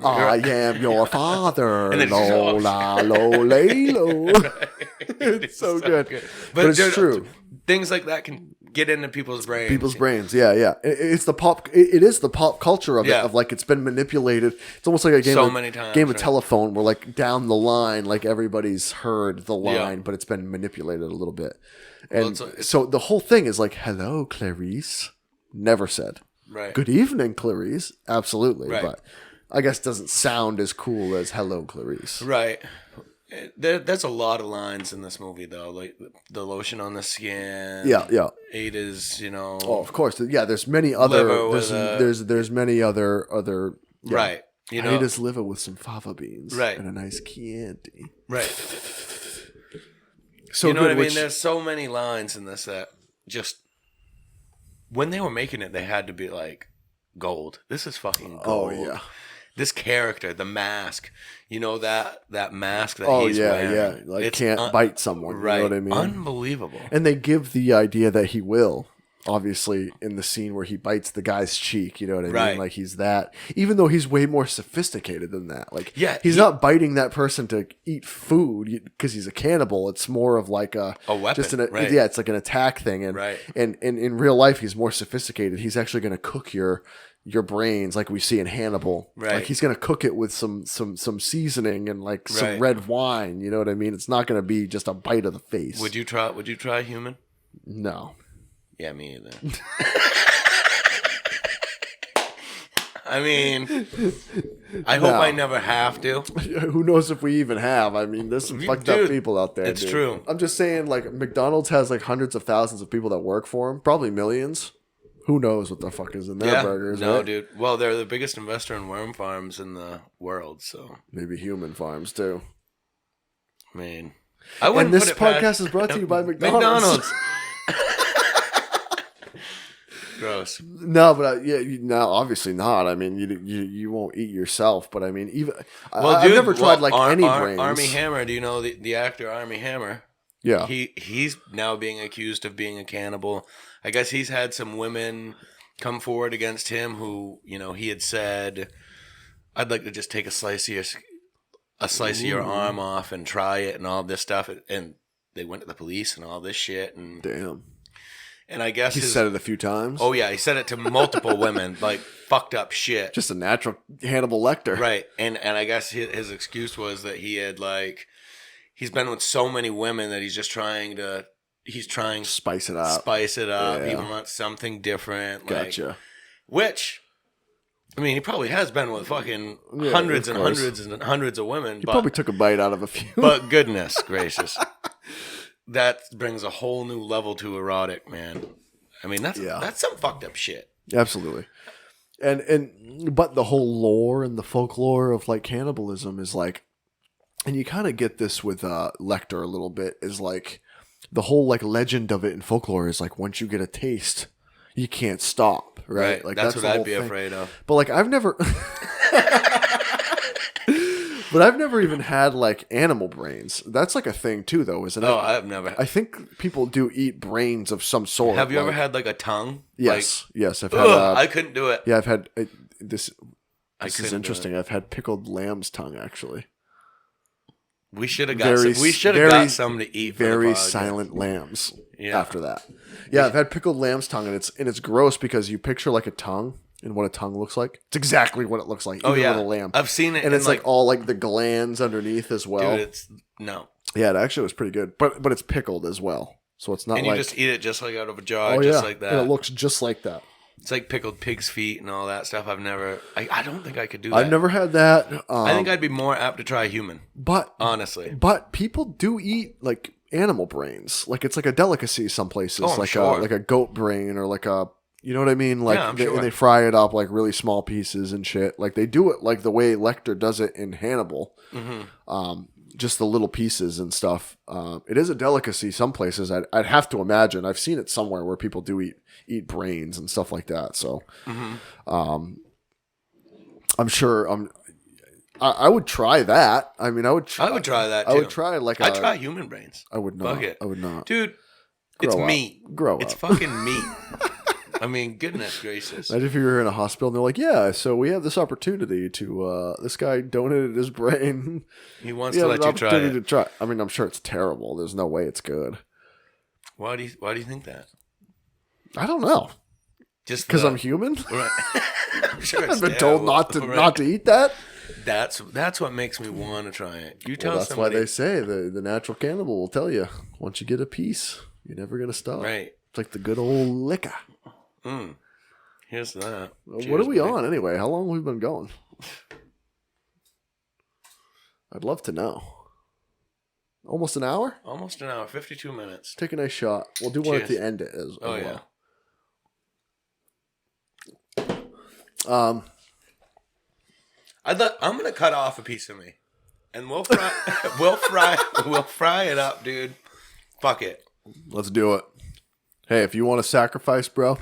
I am your father. Lola, lo. It's so good. But it's true. Things like that can get into people's brains. Yeah. It's the pop. It is the pop culture of it. Of like it's been manipulated. It's almost like a game of telephone where like down the line, like everybody's heard the line, but it's been manipulated a little bit. And so the whole thing is like, hello, Clarice. Never said. Right. Good evening, Clarice. Absolutely. Right. But I guess doesn't sound as cool as hello, Clarice. Right. There's a lot of lines in this movie, though, like the lotion on the skin. Yeah. Ada's, Oh, of course. Yeah, there's many other. There's many other. Yeah. Right. Ada's liver with some fava beans. Right. And a nice Chianti. Right. So you know what I mean? There's so many lines in this that just when they were making it, they had to be like gold. This is fucking gold. Oh yeah. This character, the mask, that mask that he's wearing. Yeah. Like it can't bite someone. Right. You know what I mean? Unbelievable. And they give the idea that he will. Obviously, in the scene where he bites the guy's cheek, you know what I mean? Like he's that, even though he's way more sophisticated than that. Like, he's not biting that person to eat food because he's a cannibal. It's more of like a weapon. Just it's like an attack thing. And and in real life, he's more sophisticated. He's actually going to cook your brains, like we see in Hannibal. Right. Like he's going to cook it with some seasoning and like some red wine. You know what I mean? It's not going to be just a bite of the face. Would you try human? No. Yeah, me either. I mean, I hope I never have to. Who knows if we even have? I mean, there's some fucked up people out there. It's true. I'm just saying, like, McDonald's has like hundreds of thousands of people that work for them, probably millions. Who knows what the fuck is in their burgers? No, right? dude. Well, they're the biggest investor in worm farms in the world, so maybe human farms too. I mean, and this podcast is brought to you by McDonald's. Gross. No, but no, obviously not. I mean, you won't eat yourself, but I mean, even I've never tried any brains. Armie Hammer, do you know the actor Armie Hammer? Yeah, he's now being accused of being a cannibal. I guess he's had some women come forward against him who, he had said, "I'd like to just take a slice of your arm off and try it and all this stuff," and they went to the police and all this shit and damn. And I guess he said it a few times. Oh yeah, he said it to multiple women, like fucked up shit. Just a natural Hannibal Lecter, right? And I guess his excuse was that he had he's been with so many women that he's just trying to he's trying spice it up. Yeah. He Yeah. wants something different. Gotcha. Which, I mean, he probably has been with fucking Yeah, hundreds of and course. hundreds and hundreds of women. He probably took a bite out of a few. But goodness gracious, that brings a whole new level to erotic, man. I mean, that's some fucked up shit. Absolutely. But the whole lore and the folklore of like cannibalism is like, and you kind of get this with Lecter a little bit, is like the whole like legend of it in folklore is like once you get a taste, you can't stop, right? Like that's what the I'd whole be thing. afraid of. But like I've never But I've never even had like animal brains. That's like a thing too though, isn't it? Oh, I've never. I think people do eat brains of some sort. Have you ever had like a tongue? Yes. Yes, I've Like, had I couldn't do it. yeah, I've had this is couldn't do interesting. I've had pickled lamb's tongue actually. We should have got some. We should have got some to eat. Very for the silent lambs. Yeah. After that, yeah, I've had pickled lamb's tongue, and it's gross because you picture like a tongue and what a tongue looks like. It's exactly what it looks like. Oh even yeah, with a lamb. I've seen it, and it's like all like the glands underneath as well. Dude, it's no. Yeah, it actually was pretty good, but it's pickled as well, so it's not. And like, you just eat it just like out of a jar, oh just yeah, like that. and it looks just like that. It's like pickled pig's feet and all that stuff. I don't think I could do that. I've never had that. I think I'd be more apt to try human. But honestly, but people do eat like animal brains. Like it's like a delicacy some places. Oh, I'm like sure. like a goat brain or like a, you know what I mean? Like Yeah, I'm they, sure. and they fry it up like really small pieces and shit. Like they do it like the way Lecter does it in Hannibal. Mm-hmm. Just the little pieces and stuff. It is a delicacy some places. I'd have to imagine. I've seen it somewhere where people do eat brains and stuff like that. So, I'm sure. I would try that. I mean, I would try that too. I would try like I'd try human brains. I would not. Fuck it. I would not. Dude, Grow it's up. meat. Grow It's up. fucking meat. I mean, goodness gracious. Imagine if you were in a hospital and they're like, yeah, so we have this opportunity to, this guy donated his brain. He wants We to have let an you try opportunity it. to try. I mean, I'm sure it's terrible. There's no way it's good. Why do you think that? I don't know. Just Because I'm human? Right. I'm sure it's I've been told terrible. not to eat that. That's what makes me want to try it. You tell Well, that's somebody. why they say the natural cannibal will tell you, once you get a piece, you're never going to stop. Right. It's like the good old liquor. Here's that. What Cheers, are we buddy. on anyway? How long have we been going? I'd love to know. Almost an hour? Almost an hour, 52 minutes. Take a nice shot. We'll do one at Cheers. the end as Oh, well. yeah. I'm gonna cut off a piece of me, and we'll fry, we'll fry it up, dude. Fuck it. Let's do it. Hey, if you want to sacrifice, bro,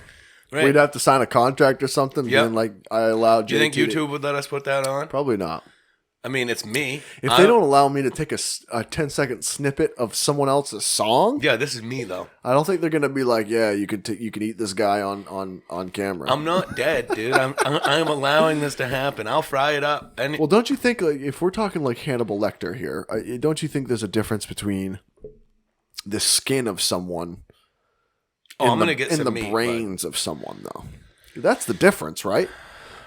Right. we'd have to sign a contract or something. Yep. And like I allowed Do you think JT to- YouTube would let us put that on? Probably not. I mean, it's me. If they don't allow me to take a 10-second snippet of someone else's song, Yeah, this is me though. I don't think they're gonna be like, yeah, you can eat this guy on camera. I'm not dead, dude. I'm allowing this to happen. I'll fry it up. And Well, don't you think, like, if we're talking like Hannibal Lecter here, don't you think there's a difference between the skin of someone I'm and gonna get some the meat, brains of someone, though? That's the difference, right?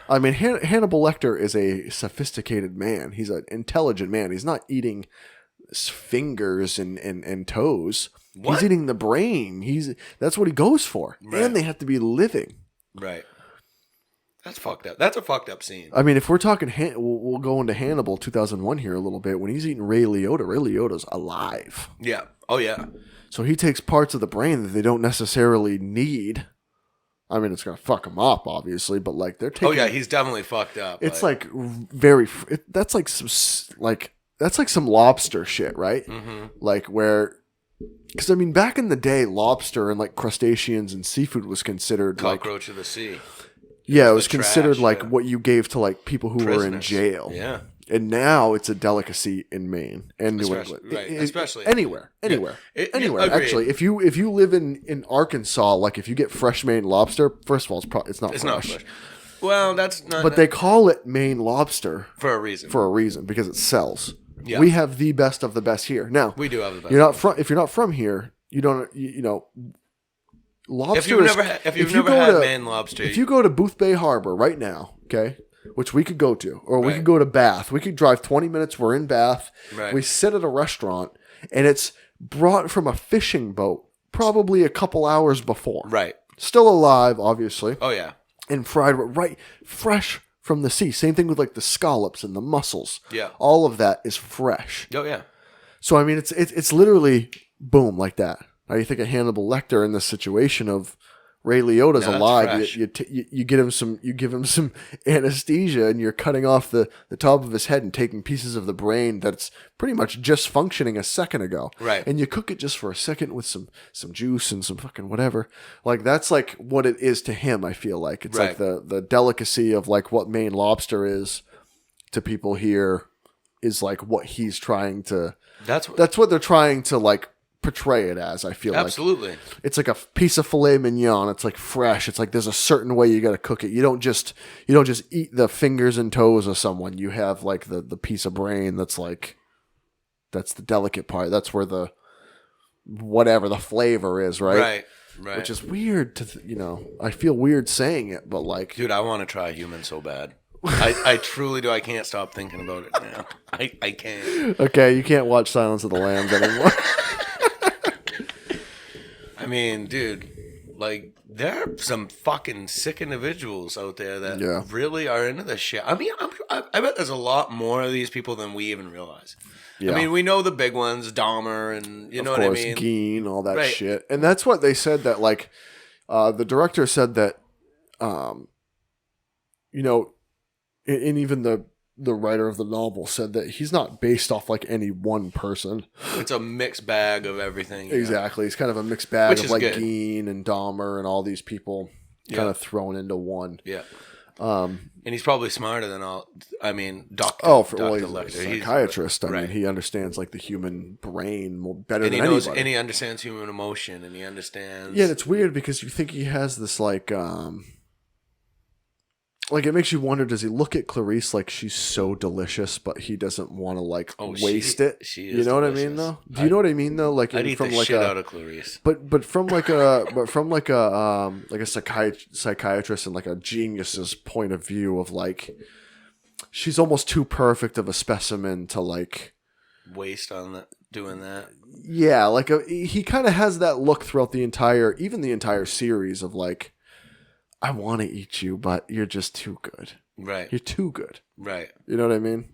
I mean, Hannibal Lecter is a sophisticated man. He's an intelligent man. He's not eating fingers and toes. What? He's eating the brain. That's what he goes for. Right. And they have to be living. Right. That's fucked up. That's a fucked up scene. I mean, if we're talking, we'll go into Hannibal 2001 here a little bit. When he's eating Ray Liotta's alive. Yeah. Oh yeah. So he takes parts of the brain that they don't necessarily need. I mean, it's going to fuck him up, obviously, but like they're taking... Oh yeah, he's definitely fucked up. It's like very... That's like some lobster shit, right? Mm-hmm. Like where... Because, I mean, back in the day, lobster and like crustaceans and seafood was considered cockroach of the sea. Yeah, it the was considered trash, like yeah. what you gave to like people who were in Prisoners. jail. Yeah. And now it's a delicacy in Maine and New Especially- England. right, especially- anywhere. Yeah. Anywhere. Agreed. Actually, if you live in Arkansas, like if you get fresh Maine lobster, first of all, it's not It's fresh. not fresh. Well, that's not. But they call it Maine lobster for a reason. because it sells. Yeah. We have the best of the best here. Now, We do have the best. if you're not from here, you don't you know lobster if you've is- never had Maine lobster, if you go to Booth Bay Harbor right now, okay, which we could go to, or we Right. could go to Bath. We could drive 20 minutes. We're in Bath. Right. We sit at a restaurant, and it's brought from a fishing boat probably a couple hours before. Right. Still alive, obviously. Oh, yeah. And fried right fresh from the sea. Same thing with like the scallops and the mussels. Yeah. All of that is fresh. Oh, yeah. So, I mean, it's literally boom like that. Now you think of Hannibal Lecter in this situation of Ray Liotta's alive. You give him some anesthesia, and you're cutting off the top of his head and taking pieces of the brain that's pretty much just functioning a second ago. Right. And you cook it just for a second with some juice and some fucking whatever. Like that's like what it is to him. I feel like it's like the delicacy of like what Maine lobster is to people here is like what he's trying to. That's what they're trying to like portray it as. I feel absolutely. It's like a piece of filet mignon. It's like fresh. It's like there's a certain way you got to cook it. You don't just eat the fingers and toes of someone. You have like the piece of brain that's the delicate part. That's where the whatever the flavor is, right? Right. Which is weird to I feel weird saying it, but like, dude, I want to try human so bad. I truly do. I can't stop thinking about it now. I can't. Okay, you can't watch Silence of the Lambs anymore. I mean, dude, like, there are some fucking sick individuals out there that really are into this shit. I mean, I bet there's a lot more of these people than we even realize. Yeah. I mean, we know the big ones, Dahmer, and you know what I mean? Gein, all that shit. And that's what they said that, like, the director said that, and even the writer of the novel said that he's not based off like any one person. It's a mixed bag of everything. Exactly. It's kind of a mixed bag of like Gein and Dahmer and all these people kind of thrown into one. Yeah. And he's probably smarter than all. I mean, Dr. Lecter. He's a psychiatrist. I mean, he understands like the human brain better than anybody. And he understands human emotion, and he understands. Yeah, and it's weird because you think he has this like it makes you wonder, does he look at Clarice like she's so delicious, but he doesn't want to like waste it? She is you know delicious. what I mean, though? Do you know what I mean, though? Like I'd eat the shit out of Clarice. But from a psychiatrist and like a genius's point of view of like, she's almost too perfect of a specimen to like waste on that, doing that. Yeah, like he kind of has that look throughout the entire series of like, I want to eat you, but you're just too good. Right. You're too good. Right. You know what I mean?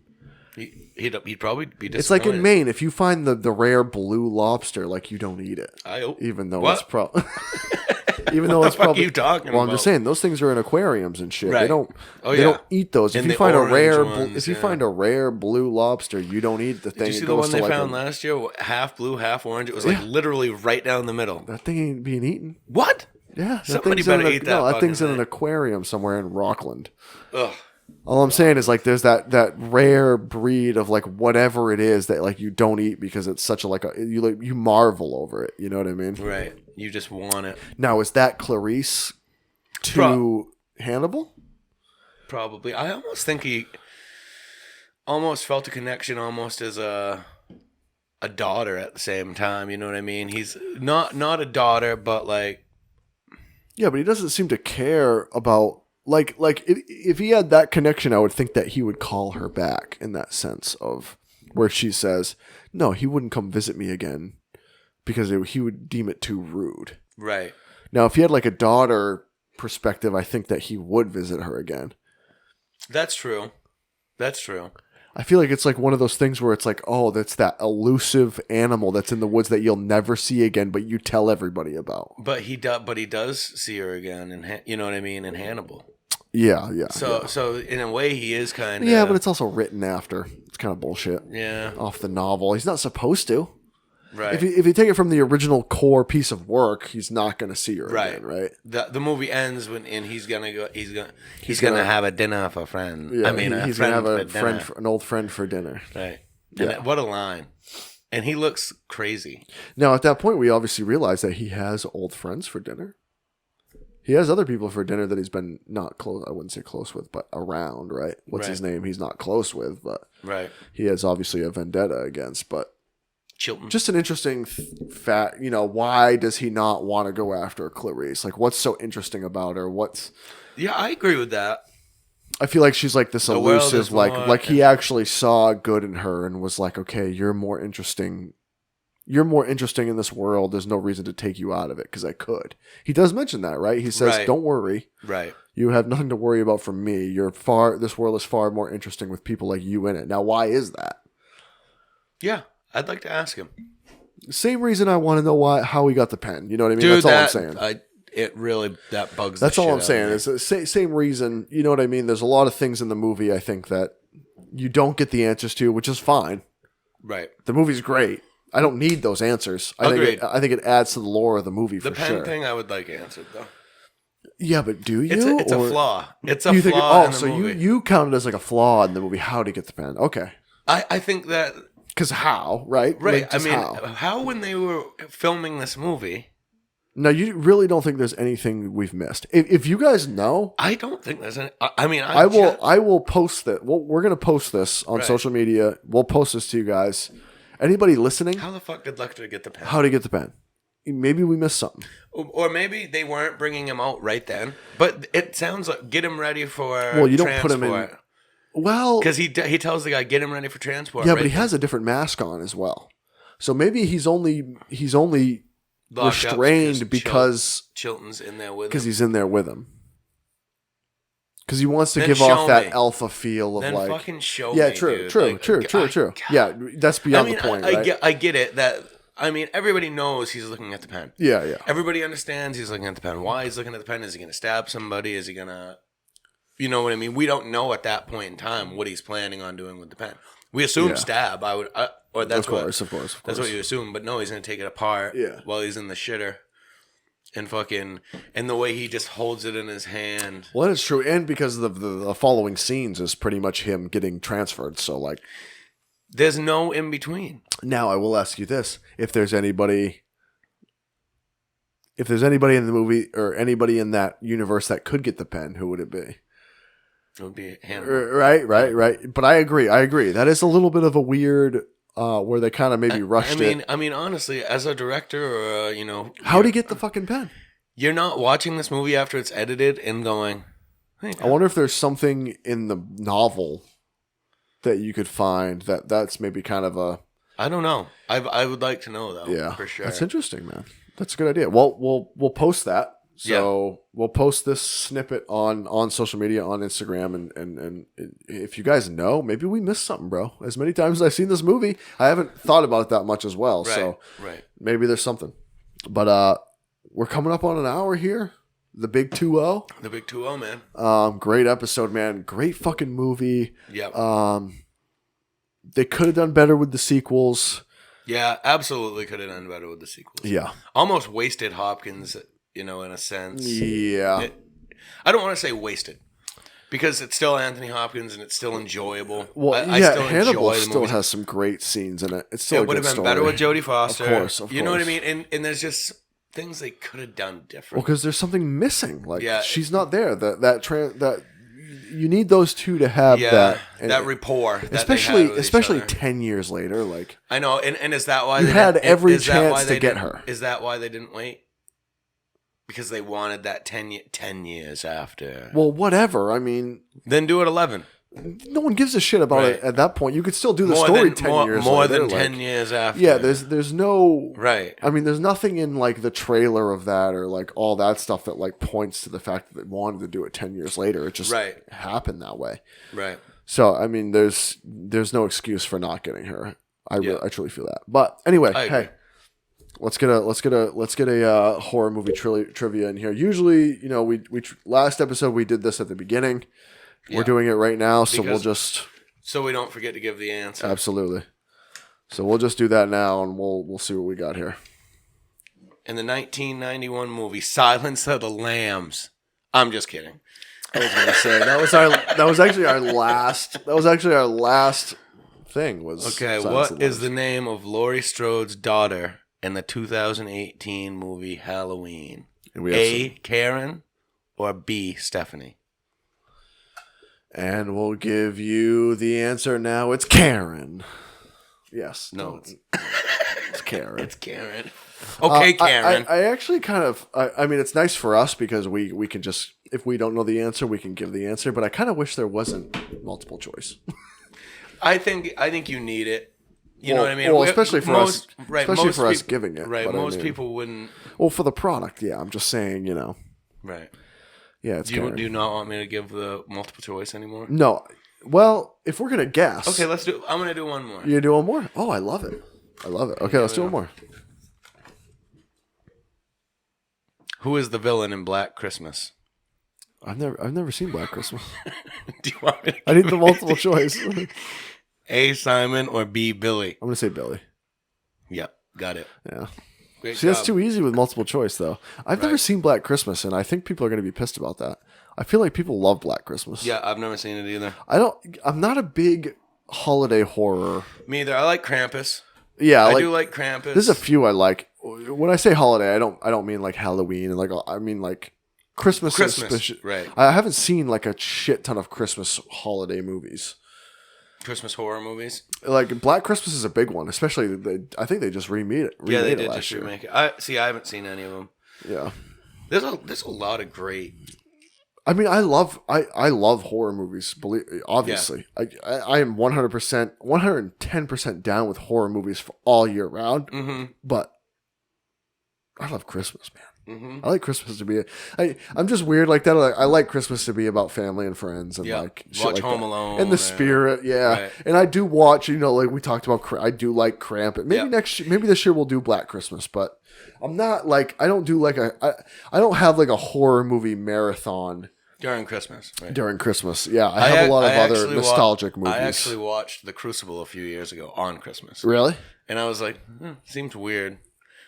He'd probably be disappointed. It's like in Maine, if you find the rare blue lobster, like you don't eat it. Even though it's probably... Even though it's probably... What are you talking about? I'm just saying, those things are in aquariums and shit. Right. They don't eat those. If you find a rare blue lobster, you don't eat the thing. Did you see the one they found last year? Half blue, half orange. It was like literally right down the middle. That thing ain't being eaten. What? Yeah, somebody better eat that. No, that thing's in an aquarium somewhere in Rockland. Ugh. All I'm saying is like there's that rare breed of like whatever it is that like you don't eat because it's such a you marvel over it. You know what I mean? Right. You just want it. Now is that Clarice to Hannibal? Probably. I almost think he almost felt a connection almost as a daughter at the same time. You know what I mean? He's not a daughter, but like. Yeah, but he doesn't seem to care about like if he had that connection, I would think that he would call her back in that sense of where she says, "No, he wouldn't come visit me again because he would deem it too rude." Right. Now, if he had like a daughter perspective, I think that he would visit her again. That's true. I feel like it's like one of those things where it's like, oh, that's that elusive animal that's in the woods that you'll never see again, but you tell everybody about. But he does see her again, and you know what I mean, in Hannibal. Yeah. So in a way, he is kind of. Yeah, but it's also written after. It's kind of bullshit. Yeah. Off the novel, he's not supposed to. Right. If you take it from the original core piece of work, he's not going to see her again, right? The movie ends when he's gonna have a dinner for a friend. Yeah, I mean, he's gonna have an old friend for dinner. Right. And what a line! And he looks crazy. Now at that point, we obviously realize that he has old friends for dinner. He has other people for dinner that he's been not close. I wouldn't say close with, but around. Right. What's his name? He's not close with, but he has obviously a vendetta against, but. Chilton. Just an interesting fact, why does he not want to go after Clarice? Like, what's so interesting about her? Yeah, I agree with that. I feel like she's like this elusive, like he actually saw good in her and was like, okay, you're more interesting you're more interesting in this world. There's no reason to take you out of it because I could. He does mention that, right? He says, don't worry. Right. You have nothing to worry about from me. This world is far more interesting with people like you in it. Now, why is that? Yeah, I'd like to ask him. Same reason I want to know how he got the pen. You know what I mean? Dude, that's all I'm saying. That bugs That's the all shit I'm saying. It's the same reason. You know what I mean? There's a lot of things in the movie I think that you don't get the answers to, which is fine. Right. The movie's great. I don't need those answers. I think it adds to the lore of the movie for sure. The pen thing I would like answered though. Yeah, but do you? It's a flaw. It's a flaw in the movie. You count it as like a flaw in the movie. How to get the pen? Okay. I think that because how right? Right. Like, I mean, how when they were filming this movie. No, you really don't think there's anything we've missed. If you guys know, I don't think there's any. I mean, I will post that. Well, we're gonna post this on social media. We'll post this to you guys. Anybody listening? How the fuck did Lecter get the pen? How to get the pen? Maybe we missed something. Or maybe they weren't bringing him out right then. But it sounds like get him ready for. Well, you don't put him in. Well, because he tells the guy get him ready for transport. Yeah, but he has a different mask on as well. So maybe he's only restrained because Chilton's in there with him. Because he's in there with him. Because he wants to give off that alpha feel of then like. Fucking show yeah, me, true. dude. Yeah, that's beyond the point, right? I get it. Everybody knows he's looking at the pen. Yeah. Everybody understands he's looking at the pen. Why he's looking at the pen? Is he going to stab somebody? Is he going to... You know what I mean? We don't know at that point in time what he's planning on doing with the pen. We assume stab. Of course. That's what you assume. But no, he's going to take it apart while he's in the shitter. And the way he just holds it in his hand. Well, it's true. And because the following scenes is pretty much him getting transferred. So, like. There's no in between. Now, I will ask you this. If there's anybody in the movie or anybody in that universe that could get the pen, who would it be? It would be Hannibal. Right. But I agree. That is a little bit of a weird... where they kind of maybe rushed it. I mean, honestly, as a director or, How'd he get the fucking pen? You're not watching this movie after it's edited and going... Hey, I wonder if there's something in the novel that you could find that's maybe kind of a... I don't know. I would like to know, though. Yeah. For sure. That's interesting, man. That's a good idea. Well, we'll post that. So we'll post this snippet on social media, on Instagram, and if you guys know, maybe we missed something, bro. As many times as I've seen this movie, I haven't thought about it that much as well. So maybe there's something. But we're coming up on an hour here. The Big 2-0. The Big 2-0, man. Great episode, man. Great fucking movie. Yep. They could have done better with the sequels. Yeah, absolutely could have done better with the sequels. Yeah. Almost wasted Hopkins, in a sense. Yeah. I don't want to say wasted. Because it's still Anthony Hopkins and it's still enjoyable. Well, Hannibal still has some great scenes in it. It's still a good story. It would have been better with Jodie Foster. Of course. You know what I mean? And there's just things they could have done different. Well, because there's something missing. Like, she's not there. That you need those two to have that rapport, especially 10 years later. Like, I know, and is that why you had every chance to get her? Is that why they didn't wait? Because they wanted that 10 years after. Well, whatever. I mean, then do it 11. No one gives a shit about it at that point. You could still do the story 10 years more later. More than 10 years after. Yeah, there's no... Right. I mean, there's nothing in, like, the trailer of that or, like, all that stuff that, like, points to the fact that they wanted to do it 10 years later. It just happened that way. Right. So, I mean, there's no excuse for not getting her. I truly feel that. But anyway, hey, let's get a horror movie trivia in here. Usually, we last episode we did this at the beginning. We're doing it right now, so so we don't forget to give the answer. Absolutely. So we'll just do that now, and we'll see what we got here. In the 1991 movie Silence of the Lambs. I'm just kidding. I was going to say that was actually our last. That was actually our last thing. What is the name of Laurie Strode's daughter in the 2018 movie Halloween? A. Karen or B. Stephanie? And we'll give you the answer now. It's Karen. Yes. No, it's Karen. It's Karen. Okay, Karen. I actually kind of... I mean, it's nice for us because we can just... If we don't know the answer, we can give the answer. But I kind of wish there wasn't multiple choice. I think you need it. You know what I mean? Well, especially for us, right? especially for us giving it. Right. But Most people wouldn't. Well, for the product, yeah. I'm just saying, Right. Yeah, it's Do you not want me to give the multiple choice anymore? No. Well, if we're gonna guess, okay, let's do. I'm gonna do one more. You do one more? Oh, I love it. Okay, let's do one more. Who is the villain in Black Christmas? I've never seen Black Christmas. Do you want me to I need the multiple choice. A. Simon or B. Billy? I'm gonna say Billy. Yep, got it. Yeah. Great See, job. that's too easy with multiple choice, though. I've never seen Black Christmas, and I think people are gonna be pissed about that. I feel like people love Black Christmas. Yeah, I've never seen it either. I'm not a big holiday horror. Me either. I like Krampus. Yeah, I do like Krampus. There's a few I like. When I say holiday, I don't mean like Halloween and I mean like Christmas. Right. I haven't seen like a shit ton of Christmas holiday movies. Christmas horror movies. Like Black Christmas is a big one, especially I think they just remade it. Yeah, they did just remake it. I haven't seen any of them. Yeah. There's a lot of great. I mean, I love horror movies. Obviously, yeah. I am 110% down with horror movies for all year round. Mm-hmm. But I love Christmas, man. Mm-hmm. I like Christmas to be. I'm just weird like that. I like Christmas to be about family and friends and like shit watch like Home that. Alone and the spirit. Yeah, right. And I do watch. Like we talked about. I do like Krampus. Maybe maybe this year we'll do Black Christmas, but I'm not like I don't do like I don't have like a horror movie marathon. During Christmas. Right. During Christmas, yeah. I have a lot of other nostalgic movies. I actually watched The Crucible a few years ago on Christmas. Really? And I was like, seems weird.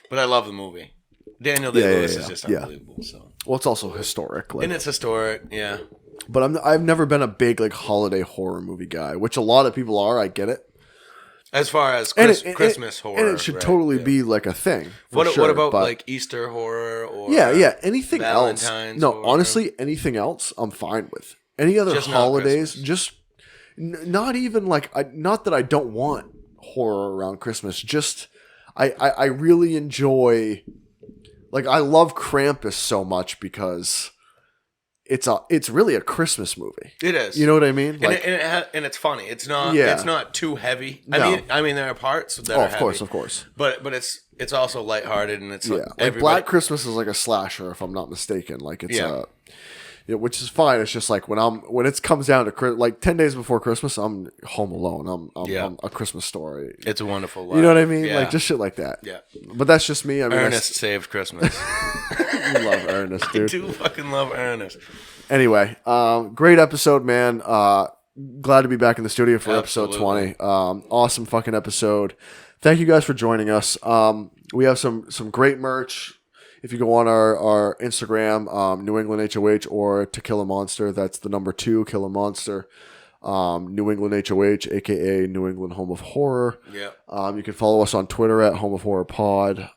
But I love the movie. Daniel Day-Lewis is just unbelievable. So. Well, it's also historic. And it's historic, yeah. But I've never been a big like holiday horror movie guy, which a lot of people are. I get it. As far as Christmas horror. And it should totally be like a thing. What about like Easter horror or anything Valentine's else? No, horror? Honestly, anything else I'm fine with. Any other holidays, just not even like not that I don't want horror around Christmas. Just I really enjoy like I love Krampus so much because it's really a Christmas movie. It is. You know what I mean? Like, and it's funny. It's not too heavy. No. I mean there are parts that are heavy. Of course. But it's also lighthearted and it's like Black Christmas is like a slasher if I'm not mistaken. Like it's which is fine. It's just like when it comes down to like 10 days before Christmas, I'm home alone. I'm A Christmas Story. It's a Wonderful Life. You know what I mean? Yeah. Like just shit like that. Yeah. But that's just me. I mean, Ernest saved Christmas. You love Ernest, dude. I do fucking love Ernest. Anyway, great episode, man. Glad to be back in the studio for episode 20. Awesome fucking episode. Thank you guys for joining us. We have some great merch. If you go on our Instagram, New England HOH or To Kill a Monster, that's the number 2, Kill a Monster. New England HOH, aka New England Home of Horror. Yeah. You can follow us on Twitter at Home of Horror Pod.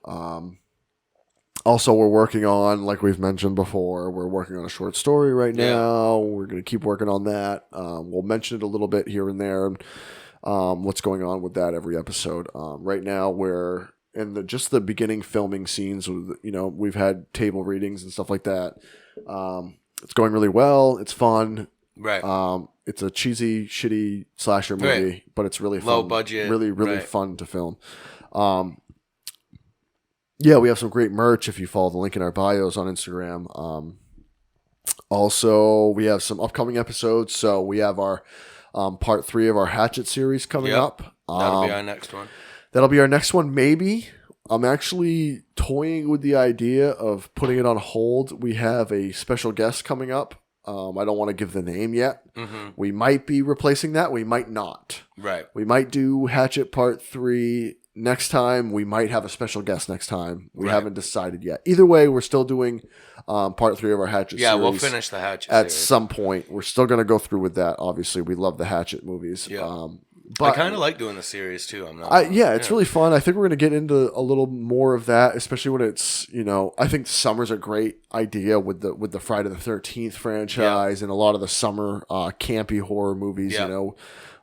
Also, we're working on, like we've mentioned before, we're working on a short story right now. We're going to keep working on that. We'll mention it a little bit here and there. What's going on with that every episode. Right now, we're in just the beginning filming scenes. We've had table readings and stuff like that. It's going really well. It's fun. Right. It's a cheesy, shitty slasher movie, but it's really fun. Low budget. Really fun to film. Yeah, we have some great merch if you follow the link in our bios on Instagram. Also, we have some upcoming episodes. So we have our part 3 of our Hatchet series coming up. That'll be our next one. That'll be our next one, maybe. I'm actually toying with the idea of putting it on hold. We have a special guest coming up. I don't want to give the name yet. Mm-hmm. We might be replacing that. We might not. Right. We might do Hatchet part 3 next time. We might have a special guest next time. We haven't decided yet. Either way, we're still doing part 3 of our Hatchet series. Yeah, we'll finish the Hatchet at series. some point. We're still going to go through with that. Obviously, we love the Hatchet movies. Yeah. But I kind of like doing the series too. It's really fun. I think we're going to get into a little more of that, especially when it's, I think summer's a great idea with the Friday the 13th franchise and a lot of the summer campy horror movies,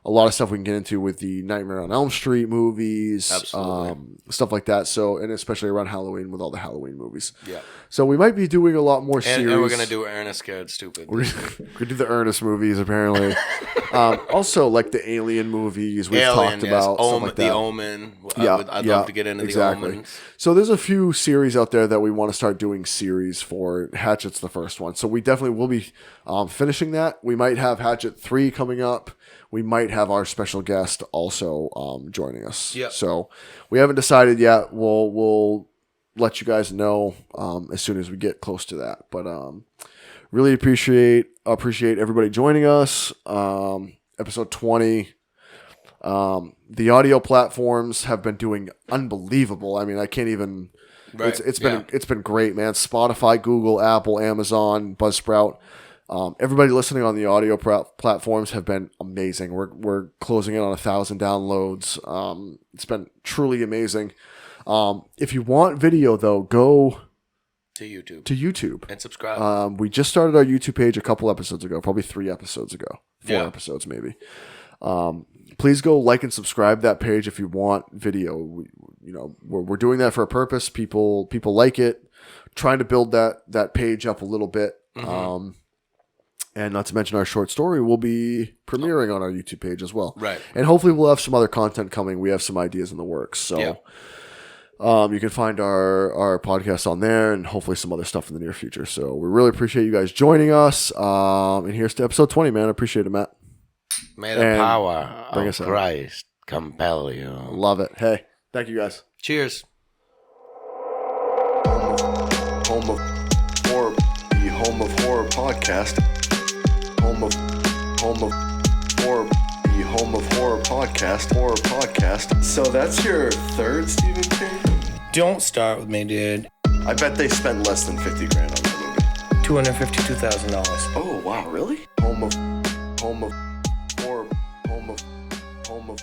a lot of stuff we can get into with the Nightmare on Elm Street movies, stuff like that. So, and especially around Halloween with all the Halloween movies. Yeah. So we might be doing a lot more series. And we're going to do Ernest Scared Stupid. We're going to do the Ernest movies, apparently. Also, like the Alien movies we've talked about. Stuff like that. The Omen. I'd love to get into the Omen. So there's a few series out there that we want to start doing series for. Hatchet's the first one. So we definitely will be finishing that. We might have Hatchet 3 coming up. We might have our special guest also joining us. Yeah. So we haven't decided yet. We'll let you guys know as soon as we get close to that. But really appreciate everybody joining us. Episode 20. The audio platforms have been doing unbelievable. I mean, I can't even. Right. It's been great, man. Spotify, Google, Apple, Amazon, Buzzsprout. Everybody listening on the audio platforms have been amazing. We're closing in on 1,000 downloads. It's been truly amazing. If you want video, though, go to YouTube and subscribe. We just started our YouTube page a couple episodes ago, probably 3 episodes ago, 4 episodes maybe. Please go like and subscribe that page if you want video. We're doing that for a purpose. People like it. Trying to build that page up a little bit. Mm-hmm. And not to mention our short story will be premiering on our YouTube page as well. Right. And hopefully we'll have some other content coming. We have some ideas in the works. So you can find our podcast on there and hopefully some other stuff in the near future. So we really appreciate you guys joining us. And here's to episode 20, man. I appreciate it, Matt. May the power of Christ compel you. Love it. Hey, thank you guys. Cheers. Home of Horror, the Home of Horror podcast. Home of Horror, the Home of Horror podcast. So that's your third Stephen King? Don't start with me, dude. I bet they spent less than $50,000 on that movie. $252,000. Oh wow, really? Home of Horror, Home of